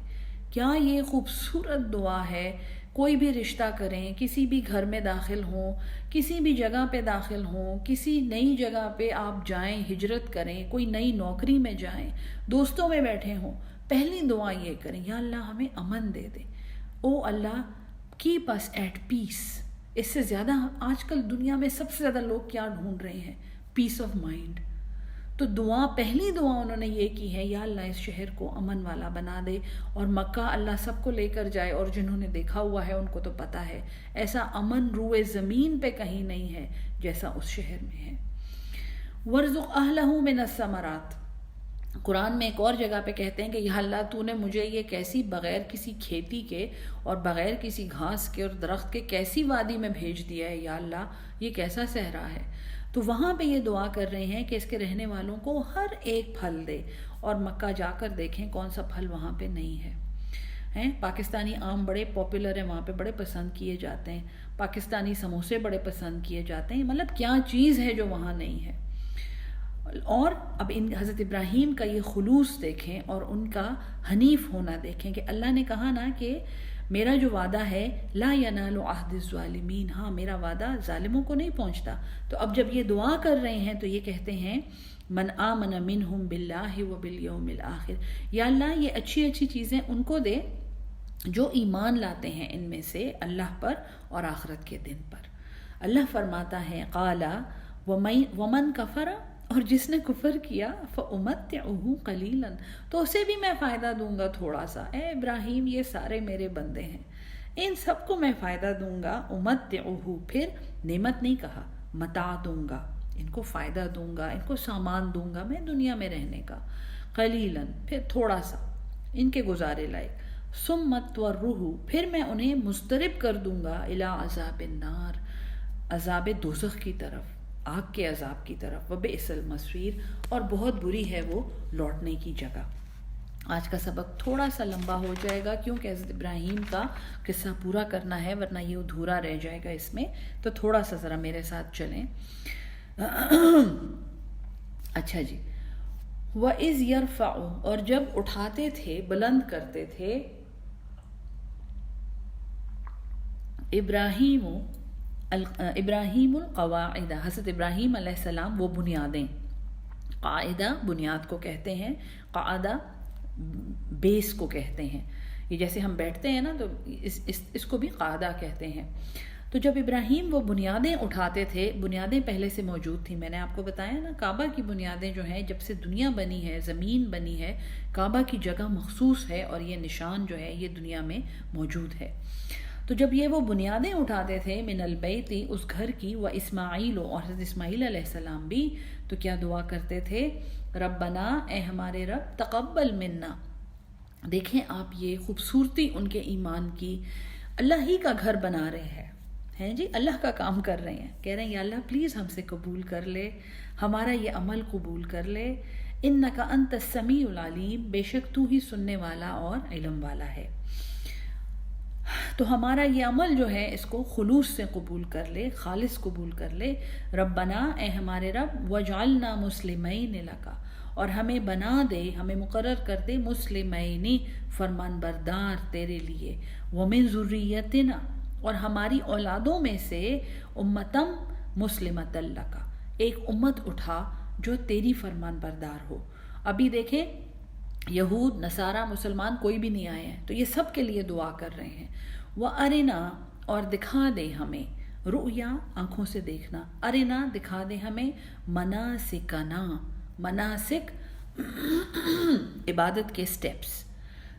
کیا یہ خوبصورت دعا ہے! کوئی بھی رشتہ کریں، کسی بھی گھر میں داخل ہوں، کسی بھی جگہ پہ داخل ہوں، کسی نئی جگہ پہ آپ جائیں، ہجرت کریں، کوئی نئی نوکری میں جائیں، دوستوں میں بیٹھے ہوں، پہلی دعا یہ کریں، یا اللہ ہمیں امن دے دے. او اللہ کیپ اس ایٹ پیس. اس سے زیادہ آج کل دنیا میں سب سے زیادہ لوگ کیا ڈھونڈ رہے ہیں؟ پیس آف مائنڈ. تو دعا، پہلی دعا انہوں نے یہ کی ہے، یا اللہ اس شہر کو امن والا بنا دے. اور مکہ اللہ سب کو لے کر جائے، اور جنہوں نے دیکھا ہوا ہے ان کو تو پتہ ہے ایسا امن روئے زمین پہ کہیں نہیں ہے جیسا اس شہر میں ہے. وَارْزُقْ أَهْلَهُ مِنَ الثَّمَرَاتِ. قرآن میں ایک اور جگہ پہ کہتے ہیں کہ یا اللہ تو نے مجھے یہ کیسی، بغیر کسی کھیتی کے اور بغیر کسی گھاس کے اور درخت کے کیسی وادی میں بھیج دیا ہے، یا اللہ یہ کیسا صحرا ہے. تو وہاں پہ یہ دعا کر رہے ہیں کہ اس کے رہنے والوں کو ہر ایک پھل دے. اور مکہ جا کر دیکھیں کون سا پھل وہاں پہ نہیں ہے. پاکستانی آم بڑے پاپولر ہیں وہاں پہ، بڑے پسند کیے جاتے ہیں. پاکستانی سموسے بڑے پسند کیے جاتے ہیں. مطلب کیا چیز ہے جو وہاں نہیں ہے. اور اب ان حضرت ابراہیم کا یہ خلوص دیکھیں اور ان کا حنیف ہونا دیکھیں کہ اللہ نے کہا نا کہ میرا جو وعدہ ہے، لا ینال عہد الظالمین، ہاں میرا وعدہ ظالموں کو نہیں پہنچتا. تو اب جب یہ دعا کر رہے ہیں تو یہ کہتے ہیں من آمن منہم باللہ وبالیوم الآخر، یا اللہ یہ اچھی اچھی چیزیں ان کو دے جو ایمان لاتے ہیں ان میں سے اللہ پر اور آخرت کے دن پر. اللہ فرماتا ہے قال ومن کفر، اور جس نے کفر کیا، فَأُمَتِّعُهُ قَلِيلًا، تو اسے بھی میں فائدہ دوں گا تھوڑا سا. اے ابراہیم یہ سارے میرے بندے ہیں، ان سب کو میں فائدہ دوں گا. أُمَتِّعُهُ، پھر نعمت نہیں کہا، متاع دوں گا، ان کو فائدہ دوں گا، ان کو سامان دوں گا میں دنیا میں رہنے کا. قلیلاً، پھر تھوڑا سا ان کے گزارے لائق. ثم اضطرُّهُ، پھر میں انہیں مضطرب کر دوں گا، الی عذاب النار، عذاب دوزخ کی طرف، آگ کے عذاب کی طرف. وبئس المصیر، اور بہت بری ہے وہ لوٹنے کی جگہ. آج کا سبق تھوڑا سا لمبا ہو جائے گا کیونکہ حضرت ابراہیم کا قصہ پورا کرنا ہے، ورنہ یہ ادھورا رہ جائے گا اس میں. تو تھوڑا سا ذرا میرے ساتھ چلیں. اچھا جی. وَإِذْ يَرْفَعُ، اور جب اٹھاتے تھے، بلند کرتے تھے، ابراہیم القواعد، حضرت ابراہیم علیہ السلام وہ بنیادیں، قاعدہ بنیاد کو کہتے ہیں، قاعدہ بیس کو کہتے ہیں. یہ جیسے ہم بیٹھتے ہیں نا تو اس کو بھی قاعدہ کہتے ہیں. تو جب ابراہیم وہ بنیادیں اٹھاتے تھے، بنیادیں پہلے سے موجود تھیں. میں نے آپ کو بتایا نا کعبہ کی بنیادیں جو ہیں، جب سے دنیا بنی ہے، زمین بنی ہے، کعبہ کی جگہ مخصوص ہے اور یہ نشان جو ہے یہ دنیا میں موجود ہے. تو جب یہ وہ بنیادیں اٹھاتے تھے، من البیت، اس گھر کی، و اسماعیل، اور حضرت اسماعیل علیہ السلام بھی، تو کیا دعا کرتے تھے؟ ربنا، اے ہمارے رب، تقبل منا، دیکھیں آپ یہ خوبصورتی ان کے ایمان کی، اللہ ہی کا گھر بنا رہے ہیں جی، اللہ کا کام کر رہے ہیں، کہہ رہے ہیں یا اللہ پلیز ہم سے قبول کر لے، ہمارا یہ عمل قبول کر لے، انک انت السمیع العلیم، بے شک تو ہی سننے والا اور علم والا ہے، تو ہمارا یہ عمل جو ہے اس کو خلوص سے قبول کر لے، خالص قبول کر لے۔ ربنا، اے ہمارے رب، وجعلنا مسلمین لک، اور ہمیں بنا دے، ہمیں مقرر کر دے مسلمینی، فرمان بردار تیرے لیے، ومن ذریتنا، اور ہماری اولادوں میں سے امتم مسلمۃ لک، ایک امت اٹھا جو تیری فرمان بردار ہو۔ ابھی دیکھیں یہود، نصارہ، مسلمان کوئی بھی نہیں آئے ہیں، تو یہ سب کے لیے دعا کر رہے ہیں۔ وَأَرِنَا، اور دکھا دے ہمیں، رؤیا آنکھوں سے دیکھنا، ارنا دکھا دے ہمیں، مناسکنا، مناسک عبادت کے سٹیپس،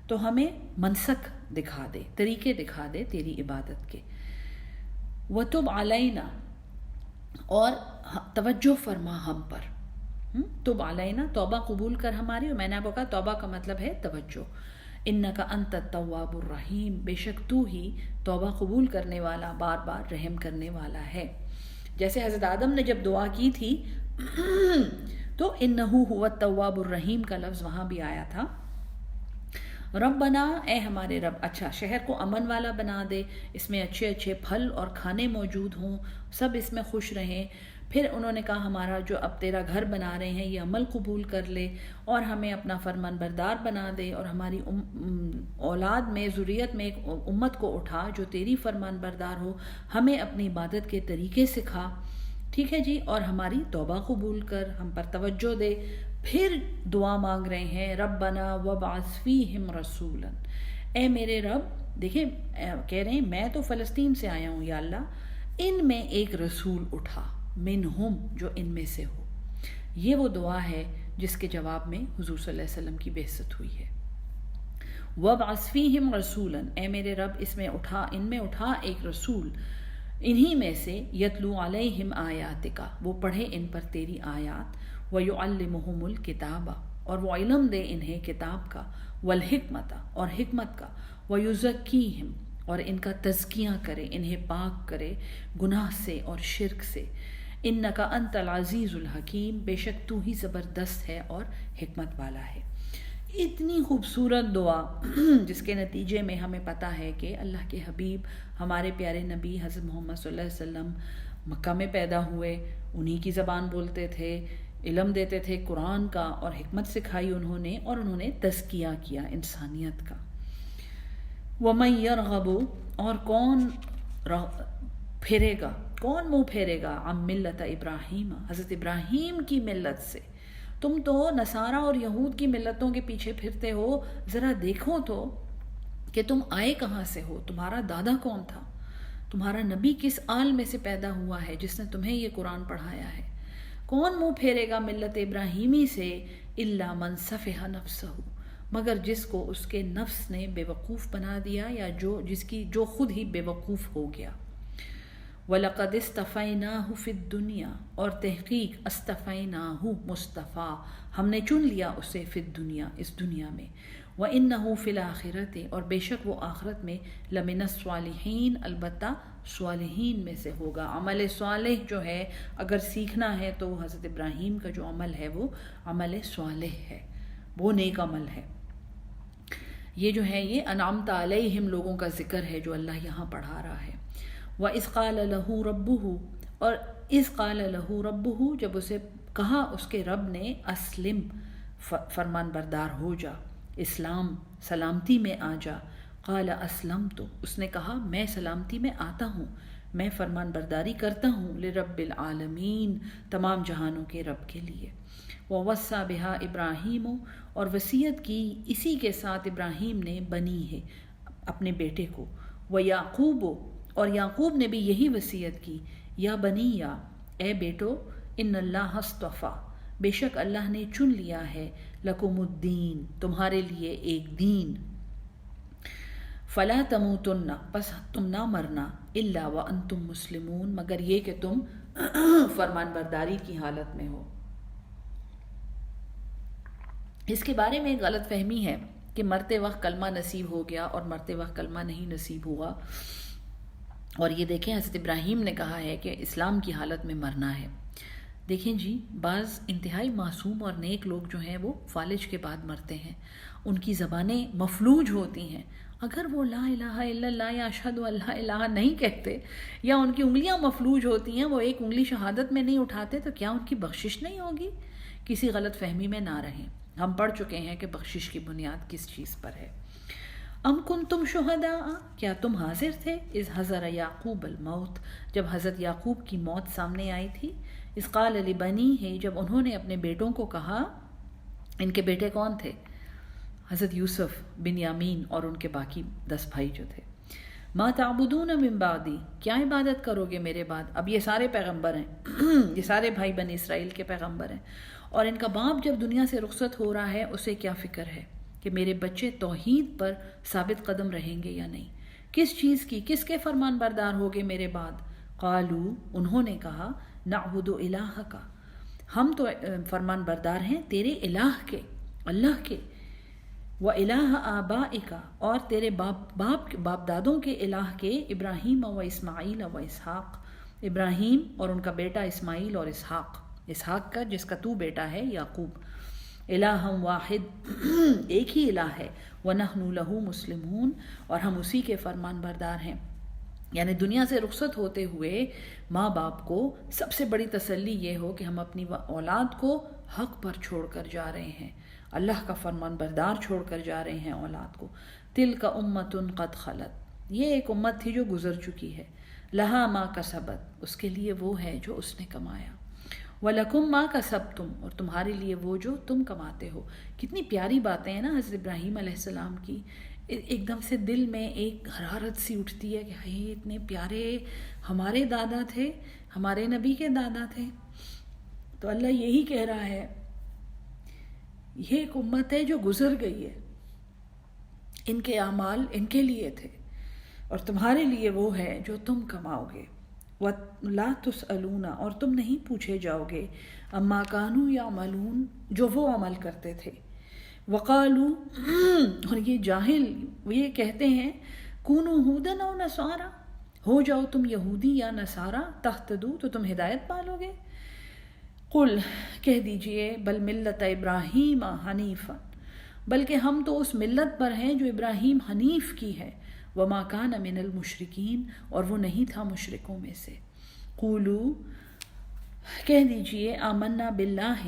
تو ہمیں منسک دکھا دے، طریقے دکھا دے تیری عبادت کے۔ وَتُبْ عَلَيْنَا، اور توجہ فرما ہم پر، تب علینا، توبہ قبول کر ہماری، اور میں نے آپ کو کہا توبہ کا مطلب ہے توجہ، انک انت التواب الرحیم، بے شک تو ہی توبہ قبول کرنے والا، بار بار رحم کرنے والا ہے۔ جیسے حضرت آدم نے جب دعا کی تھی تو انہ هو التواب الرحیم کا لفظ وہاں بھی آیا تھا۔ ربنا، اے ہمارے رب، اچھا شہر کو امن والا بنا دے، اس میں اچھے اچھے پھل اور کھانے موجود ہوں، سب اس میں خوش رہیں۔ پھر انہوں نے کہا ہمارا جو اب تیرا گھر بنا رہے ہیں یہ عمل قبول کر لے، اور ہمیں اپنا فرمان بردار بنا دے، اور ہماری اولاد میں، ذریت میں ایک امت کو اٹھا جو تیری فرمان بردار ہو، ہمیں اپنی عبادت کے طریقے سکھا، ٹھیک ہے جی، اور ہماری توبہ قبول کر، ہم پر توجہ دے۔ پھر دعا مانگ رہے ہیں ربنا وابعث فیہم رسولا، اے میرے رب، دیکھیں کہہ رہے ہیں میں تو فلسطین سے آیا ہوں یا اللہ، ان میں ایک رسول اٹھا، منہم، جو ان میں سے ہو۔ یہ وہ دعا ہے جس کے جواب میں حضور صلی اللہ علیہ وسلم کی بعثت ہوئی ہے۔ وابعث فیہم رسولا، اے میرے رب اس میں اٹھا، ان میں اٹھا ایک رسول، انہی میں سے یتلو علیہم آیاتک، وہ پڑھے ان پر تیری آیات، وَيُعَلِّمُهُمُ الْكِتَابَ، اور وہ علم دے انہیں کتاب کا، وَالْحِکْمَةَ، اور حکمت کا، وَيُزَكِّيهِمْ، اور ان کا تزکیہ کرے، انہیں پاک کرے گناہ سے اور شرک سے۔ اِنَّكَ أَنْتَ الْعَزِيزُ الْحَكِيمُ، بے شک تو ہی زبردست ہے اور حکمت والا ہے۔ اتنی خوبصورت دعا جس کے نتیجے میں ہمیں پتہ ہے کہ اللہ کے حبیب، ہمارے پیارے نبی حضرت محمد صلی اللہ علیہ وسلم مکہ میں پیدا ہوئے، انہی کی زبان بولتے تھے، علم دیتے تھے قرآن کا، اور حکمت سکھائی انہوں نے، اور انہوں نے تزکیہ کیا انسانیت کا۔ وَمَن يَرْغَبُ، اور کون پھیرے گا، کون منہ پھیرے گا، عن ملت ابراہیم، حضرت ابراہیم کی ملت سے۔ تم تو نصارہ اور یہود کی ملتوں کے پیچھے پھرتے ہو، ذرا دیکھو تو کہ تم آئے کہاں سے ہو، تمہارا دادا کون تھا، تمہارا نبی کس آل میں سے پیدا ہوا ہے جس نے تمہیں یہ قرآن پڑھایا ہے۔ کون منہ پھیرے گا ملت ابراہیمی سے، الا من سفہ نفسہ، مگر جس کو اس کے نفس نے بے وقوف بنا دیا، یا جو خود ہی بے وقوف ہو گیا۔ وَلَقَدْ اصْطَفَيْنَاهُ فِي الدُّنْيَا، اور تحقیق اصطفیناہ، مصطفیٰ، ہم نے چن لیا اسے، فی الدنیا، اس دنیا میں، وَإِنَّهُ فِي الْآخِرَةِ، اور بے شک وہ آخرت میں، لَمِنَ الصَّالِحِينَ، البتہ صالحین میں سے ہوگا۔ عمل صالح جو ہے اگر سیکھنا ہے تو حضرت ابراہیم کا جو عمل ہے وہ عمل صالح ہے، وہ نیک عمل ہے۔ یہ جو ہے یہ انعمت علیہم لوگوں کا ذکر ہے جو اللہ یہاں پڑھا رہا ہے۔ وَإِذْ قَالَ لَهُ رَبُّهُ، اور اِذْ قَالَ لَهُ رَبُّهُ، جب اسے کہا اس کے رب نے، اسلم، فرمان بردار ہو جا، اسلام، سلامتی میں آ جا۔ قال اسلمت، اس نے کہا میں سلامتی میں آتا ہوں، میں فرمان برداری کرتا ہوں، لرب العالمین، تمام جہانوں کے رب کے لیے۔ وَوَصَّى بِهَا ابراہیم، اور وصیت کی اسی کے ساتھ ابراہیم نے، بنی ہے، اپنے بیٹے کو، وَيَعْقُوبُ، اور یعقوب نے بھی یہی وصیت کی، یا بنی، یا اے بیٹو، ان اللہ اصطفیٰ، بے شک اللہ نے چن لیا ہے، لکم الدین، تمہارے لیے ایک دین، فلا تموتن، پس تم نہ مرنا، الا وانتم مسلمون، مگر یہ کہ تم فرمان برداری کی حالت میں ہو۔ اس کے بارے میں غلط فہمی ہے کہ مرتے وقت کلمہ نصیب ہو گیا اور مرتے وقت کلمہ نہیں نصیب ہوا. اور یہ دیکھیں حضرت ابراہیم نے کہا ہے کہ اسلام کی حالت میں مرنا ہے. دیکھیں جی، بعض انتہائی معصوم اور نیک لوگ جو ہیں وہ فالج کے بعد مرتے ہیں، ان کی زبانیں مفلوج ہوتی ہیں. اگر وہ لا الہ الا اللہ یا اشہد ان لا الہ نہیں کہتے یا ان کی انگلیاں مفلوج ہوتی ہیں، وہ ایک انگلی شہادت میں نہیں اٹھاتے، تو کیا ان کی بخشش نہیں ہوگی؟ کسی غلط فہمی میں نہ رہیں. ہم پڑھ چکے ہیں کہ بخشش کی بنیاد کس چیز پر ہے. ام کنتم شہداء، کیا تم حاضر تھے؟ اذ حضر یعقوب الموت، جب حضرت یعقوب کی موت سامنے آئی تھی. اذ قال لبنیہ، جب انہوں نے اپنے بیٹوں کو کہا. ان کے بیٹے کون تھے؟ حضرت یوسف، بنیامین اور ان کے باقی 10 بھائی جو تھے. ما تعبدون من بعدی، کیا عبادت کرو گے میرے بعد؟ اب یہ سارے پیغمبر ہیں، یہ سارے بھائی بنی اسرائیل کے پیغمبر ہیں، اور ان کا باپ جب دنیا سے رخصت ہو رہا ہے اسے کیا فکر ہے کہ میرے بچے توحید پر ثابت قدم رہیں گے یا نہیں. کس چیز کی، کس کے فرمان بردار ہوگے میرے بعد؟ قالو، انہوں نے کہا، نعبد الہک، ہم تو فرمان بردار ہیں تیرے الہ کے، اللہ کے. وَإِلَٰهَ آبَائِكَ، اور تیرے باپ دادوں کے الہ کے، ابراہیم و اسماعیل و اسحاق، ابراہیم اور ان کا بیٹا اسماعیل اور اسحاق کا جس کا تو بیٹا ہے یعقوب. الہم واحد، ایک ہی الہ ہے. وَنَحْنُ لَهُ مُسْلِمُونَ، اور ہم اسی کے فرمان بردار ہیں. یعنی دنیا سے رخصت ہوتے ہوئے ماں باپ کو سب سے بڑی تسلی یہ ہو کہ ہم اپنی اولاد کو حق پر چھوڑ کر جا رہے ہیں، اللہ کا فرمان بردار چھوڑ کر جا رہے ہیں اولاد کو. تِلْکَ أُمَّةٌ قَدْ خَلَتْ، یہ ایک امت تھی جو گزر چکی ہے. لَهَا مَا كَسَبَتْ، اس کے لیے وہ ہے جو اس نے کمایا. وَلَكُمْ مَا كَسَبْتُمْ، اور تمہارے لیے وہ جو تم کماتے ہو. کتنی پیاری باتیں ہیں نا حضرت ابراہیم علیہ السلام کی. ایک دم سے دل میں ایک حرارت سی اٹھتی ہے کہ ہائے اتنے پیارے ہمارے دادا تھے، ہمارے نبی کے دادا تھے. تو اللہ یہی کہہ رہا ہے، یہ ایک امت ہے جو گزر گئی ہے، ان کے اعمال ان کے لیے تھے اور تمہارے لیے وہ ہے جو تم کماؤ گے. وَلَا تُسْأَلُونَ، اور تم نہیں پوچھے جاؤ گے، اما کانوا یعملون، جو وہ عمل کرتے تھے. وقالوا، اور یہ جاہل یہ کہتے ہیں، کونوا ہودن او نصارا، ہو جاؤ تم یہودی یا نصارا، تہتدوا، تو تم ہدایت پالو گے. قل، کہہ دیجئے، بل ملت ابراہیم حنیفا، بلکہ ہم تو اس ملت پر ہیں جو ابراہیم حنیف کی ہے. وما کان من المشرکین، اور وہ نہیں تھا مشرکوں میں سے. قولو، کہہ دیجئے، آمنا باللہ،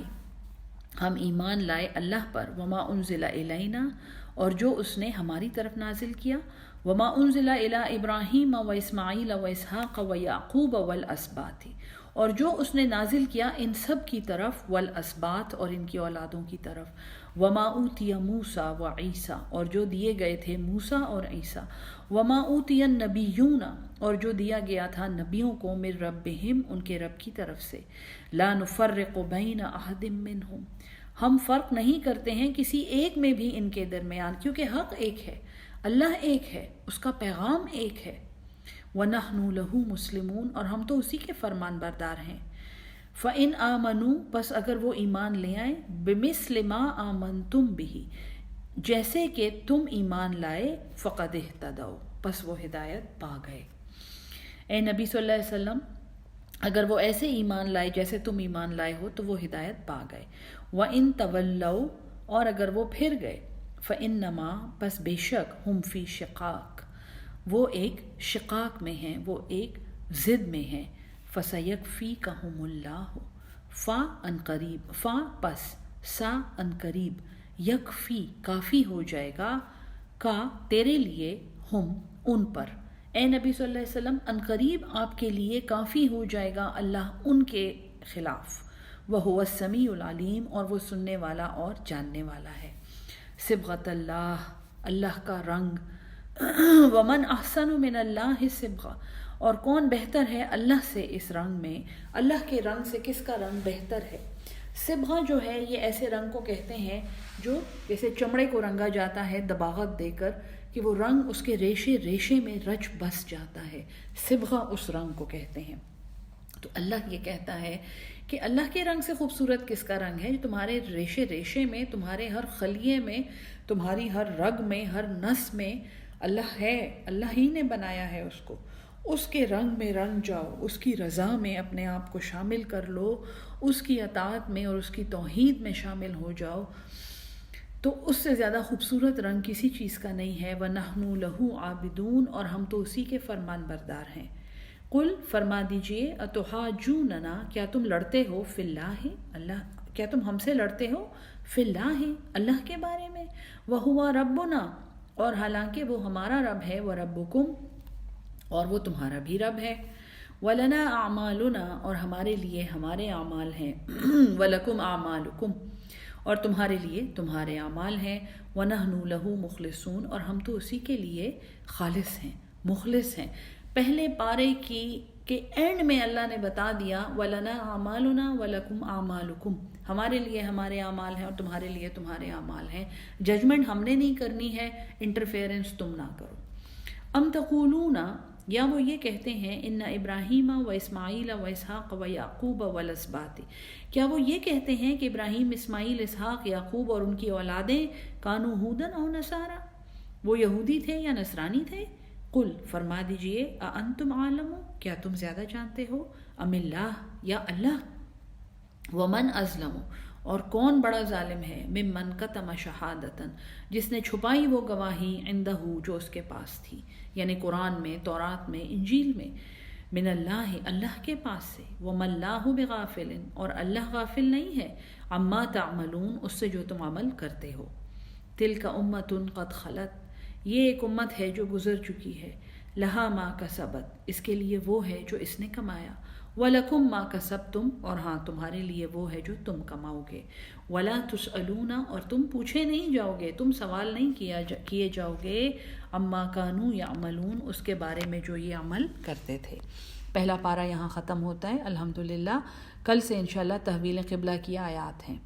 ہم ایمان لائے اللہ پر. وما انزل الینا، اور جو اس نے ہماری طرف نازل کیا. وما انزل الی ابراہیم و اسماعیل و اسحاق و یعقوب والاسباط، اور جو اس نے نازل کیا ان سب کی طرف، والاسباط، اور ان کی اولادوں کی طرف. وما اوتی موسیٰ و عیسیٰ، اور جو دیے گئے تھے موسیٰ اور عیسیٰ. وما اوتی النبیون، اور جو دیا گیا تھا نبیوں کو، من ربہم، ان کے رب کی طرف سے. لا نفرق بین احد منہم، ہم فرق نہیں کرتے ہیں کسی ایک میں بھی ان کے درمیان، کیونکہ حق ایک ہے، اللہ ایک ہے، اس کا پیغام ایک ہے. وَنَحْنُ لَهُ مُسْلِمُونَ، اور ہم تو اسی کے فرمان بردار ہیں. فَإِنْ آمَنُوا، پس اگر وہ ایمان لے آئیں، بِمِثْلِ مَا آمَنْتُمْ بِهِ، جیسے کہ تم ایمان لائے، فَقَدْ اهْتَدَوْا، پس وہ ہدایت پا گئے. اے نبی صلی اللہ علیہ وسلم، اگر وہ ایسے ایمان لائے جیسے تم ایمان لائے ہو تو وہ ہدایت پا گئے. وَإِن تَوَلَّوْا، اور اگر وہ پھر گئے، فَإِنَّمَا، پس بے شک، ہم فی شقاق، وہ ایک شقاق میں ہیں، وہ ایک ضد میں ہیں. فَسَيَكْفِيكَهُمُ اللَّهُ، فا ان قریب، فا پس، سا ان قریب، یکفی کافی ہو جائے گا، کا تیرے لیے، ہم ان پر. اے نبی صلی اللہ علیہ وسلم، ان قریب آپ کے لیے کافی ہو جائے گا اللہ ان کے خلاف. وَهُوَ السَّمِيعُ الْعَلِيمُ، اور وہ سننے والا اور جاننے والا ہے. صبغۃ اللہ، اللہ کا رنگ. وَمَنْ أَحْسَنُ مِنَ اللَّهِ صِبْغَةً، اور کون بہتر ہے اللہ سے اس رنگ میں، اللہ کے رنگ سے کس کا رنگ بہتر ہے. صبغہ جو ہے یہ ایسے رنگ کو کہتے ہیں جو جیسے چمڑے کو رنگا جاتا ہے دباغت دے کر کہ وہ رنگ اس کے ریشے ریشے میں رچ بس جاتا ہے، صبغہ اس رنگ کو کہتے ہیں. تو اللہ یہ کہتا ہے کہ اللہ کے رنگ سے خوبصورت کس کا رنگ ہے؟ جو تمہارے ریشے ریشے میں، تمہارے ہر خلیے میں، تمہاری ہر رگ میں، ہر نس میں اللہ ہے، اللہ ہی نے بنایا ہے اس کو۔ اس کے رنگ میں رنگ جاؤ، اس کی رضا میں اپنے آپ کو شامل کر لو، اس کی اطاعت میں اور اس کی توحید میں شامل ہو جاؤ، تو اس سے زیادہ خوبصورت رنگ کسی چیز کا نہیں ہے۔ وَنَحْنُ لَهُ عَابِدُونَ، اور ہم تو اسی کے فرمان بردار ہیں۔ قل، فرما دیجئے، اتحاجوننا، کیا تم لڑتے ہو، فی اللہ، اللہ، کیا تم ہم سے لڑتے ہو، فی اللہ، اللہ کے بارے میں، وَهُوَ رَبُّنَا، اور حالانکہ وہ ہمارا رب ہے، وَرَبُّكُمْ، اور وہ تمہارا بھی رب ہے، وَلَنَا أَعْمَالُنَا، اور ہمارے لیے ہمارے اعمال ہیں، وَلَكُمْ أَعْمَالُكُمْ، اور تمہارے لیے تمہارے اعمال ہیں، وَنَحْنُ لَهُ مُخْلِصُونَ، اور ہم تو اسی کے لیے خالص ہیں، مخلص ہیں۔ پہلے پارے کی کے اینڈ میں اللہ نے بتا دیا وَلَنَا أَعْمَالُنَا وَلَكُمْ أَعْمَالُكُمْ، ہمارے لیے ہمارے اعمال ہیں اور تمہارے لیے تمہارے اعمال ہیں۔ ججمنٹ ہم نے نہیں کرنی ہے، انٹرفیئرنس تم نہ کرو۔ ام تقولون، یا وہ یہ کہتے ہیں، ان ابراہیم و اسماعیل و اسحاق و یعقوب والاسباط، کیا وہ یہ کہتے ہیں کہ ابراہیم، اسماعیل، اسحاق، یعقوب اور ان کی اولادیں کانوا ھودن او نصارا، وہ یہودی تھے یا نصرانی تھے؟ قل، فرما دیجئے، اانتم عالم، کیا تم زیادہ جانتے ہو، ام اللہ، یا اللہ، ومن ازلم، اور کون بڑا ظالم ہے، ممن کتم شہادتن، جس نے چھپائی وہ گواہی، عندہ، جو اس کے پاس تھی، یعنی قرآن میں، تورات میں، انجیل میں، من اللہ، اللہ کے پاس سے، وما اللہ بغافل، اور اللہ غافل نہیں ہے، عما تعملون، اس سے جو تم عمل کرتے ہو۔ تلک امۃ قد خلت، یہ ایک امت ہے جو گزر چکی ہے، لہا ما کسبت، اس کے لیے وہ ہے جو اس نے کمایا، وَلَكُمْ مَا كَسَبْتُمْ، اور ہاں تمہارے لیے وہ ہے جو تم کماؤ گے، وَلَا تُسْأَلُونَ، اور تم پوچھے نہیں جاؤ گے، تم سوال نہیں کیے جاؤ گے، عَمَّا كَانُوا يَعْمَلُونَ، اس کے بارے میں جو یہ عمل کرتے تھے۔ پہلا پارہ یہاں ختم ہوتا ہے، الحمدللہ۔ کل سے انشاءاللہ تحویل قبلہ کی آیات ہیں۔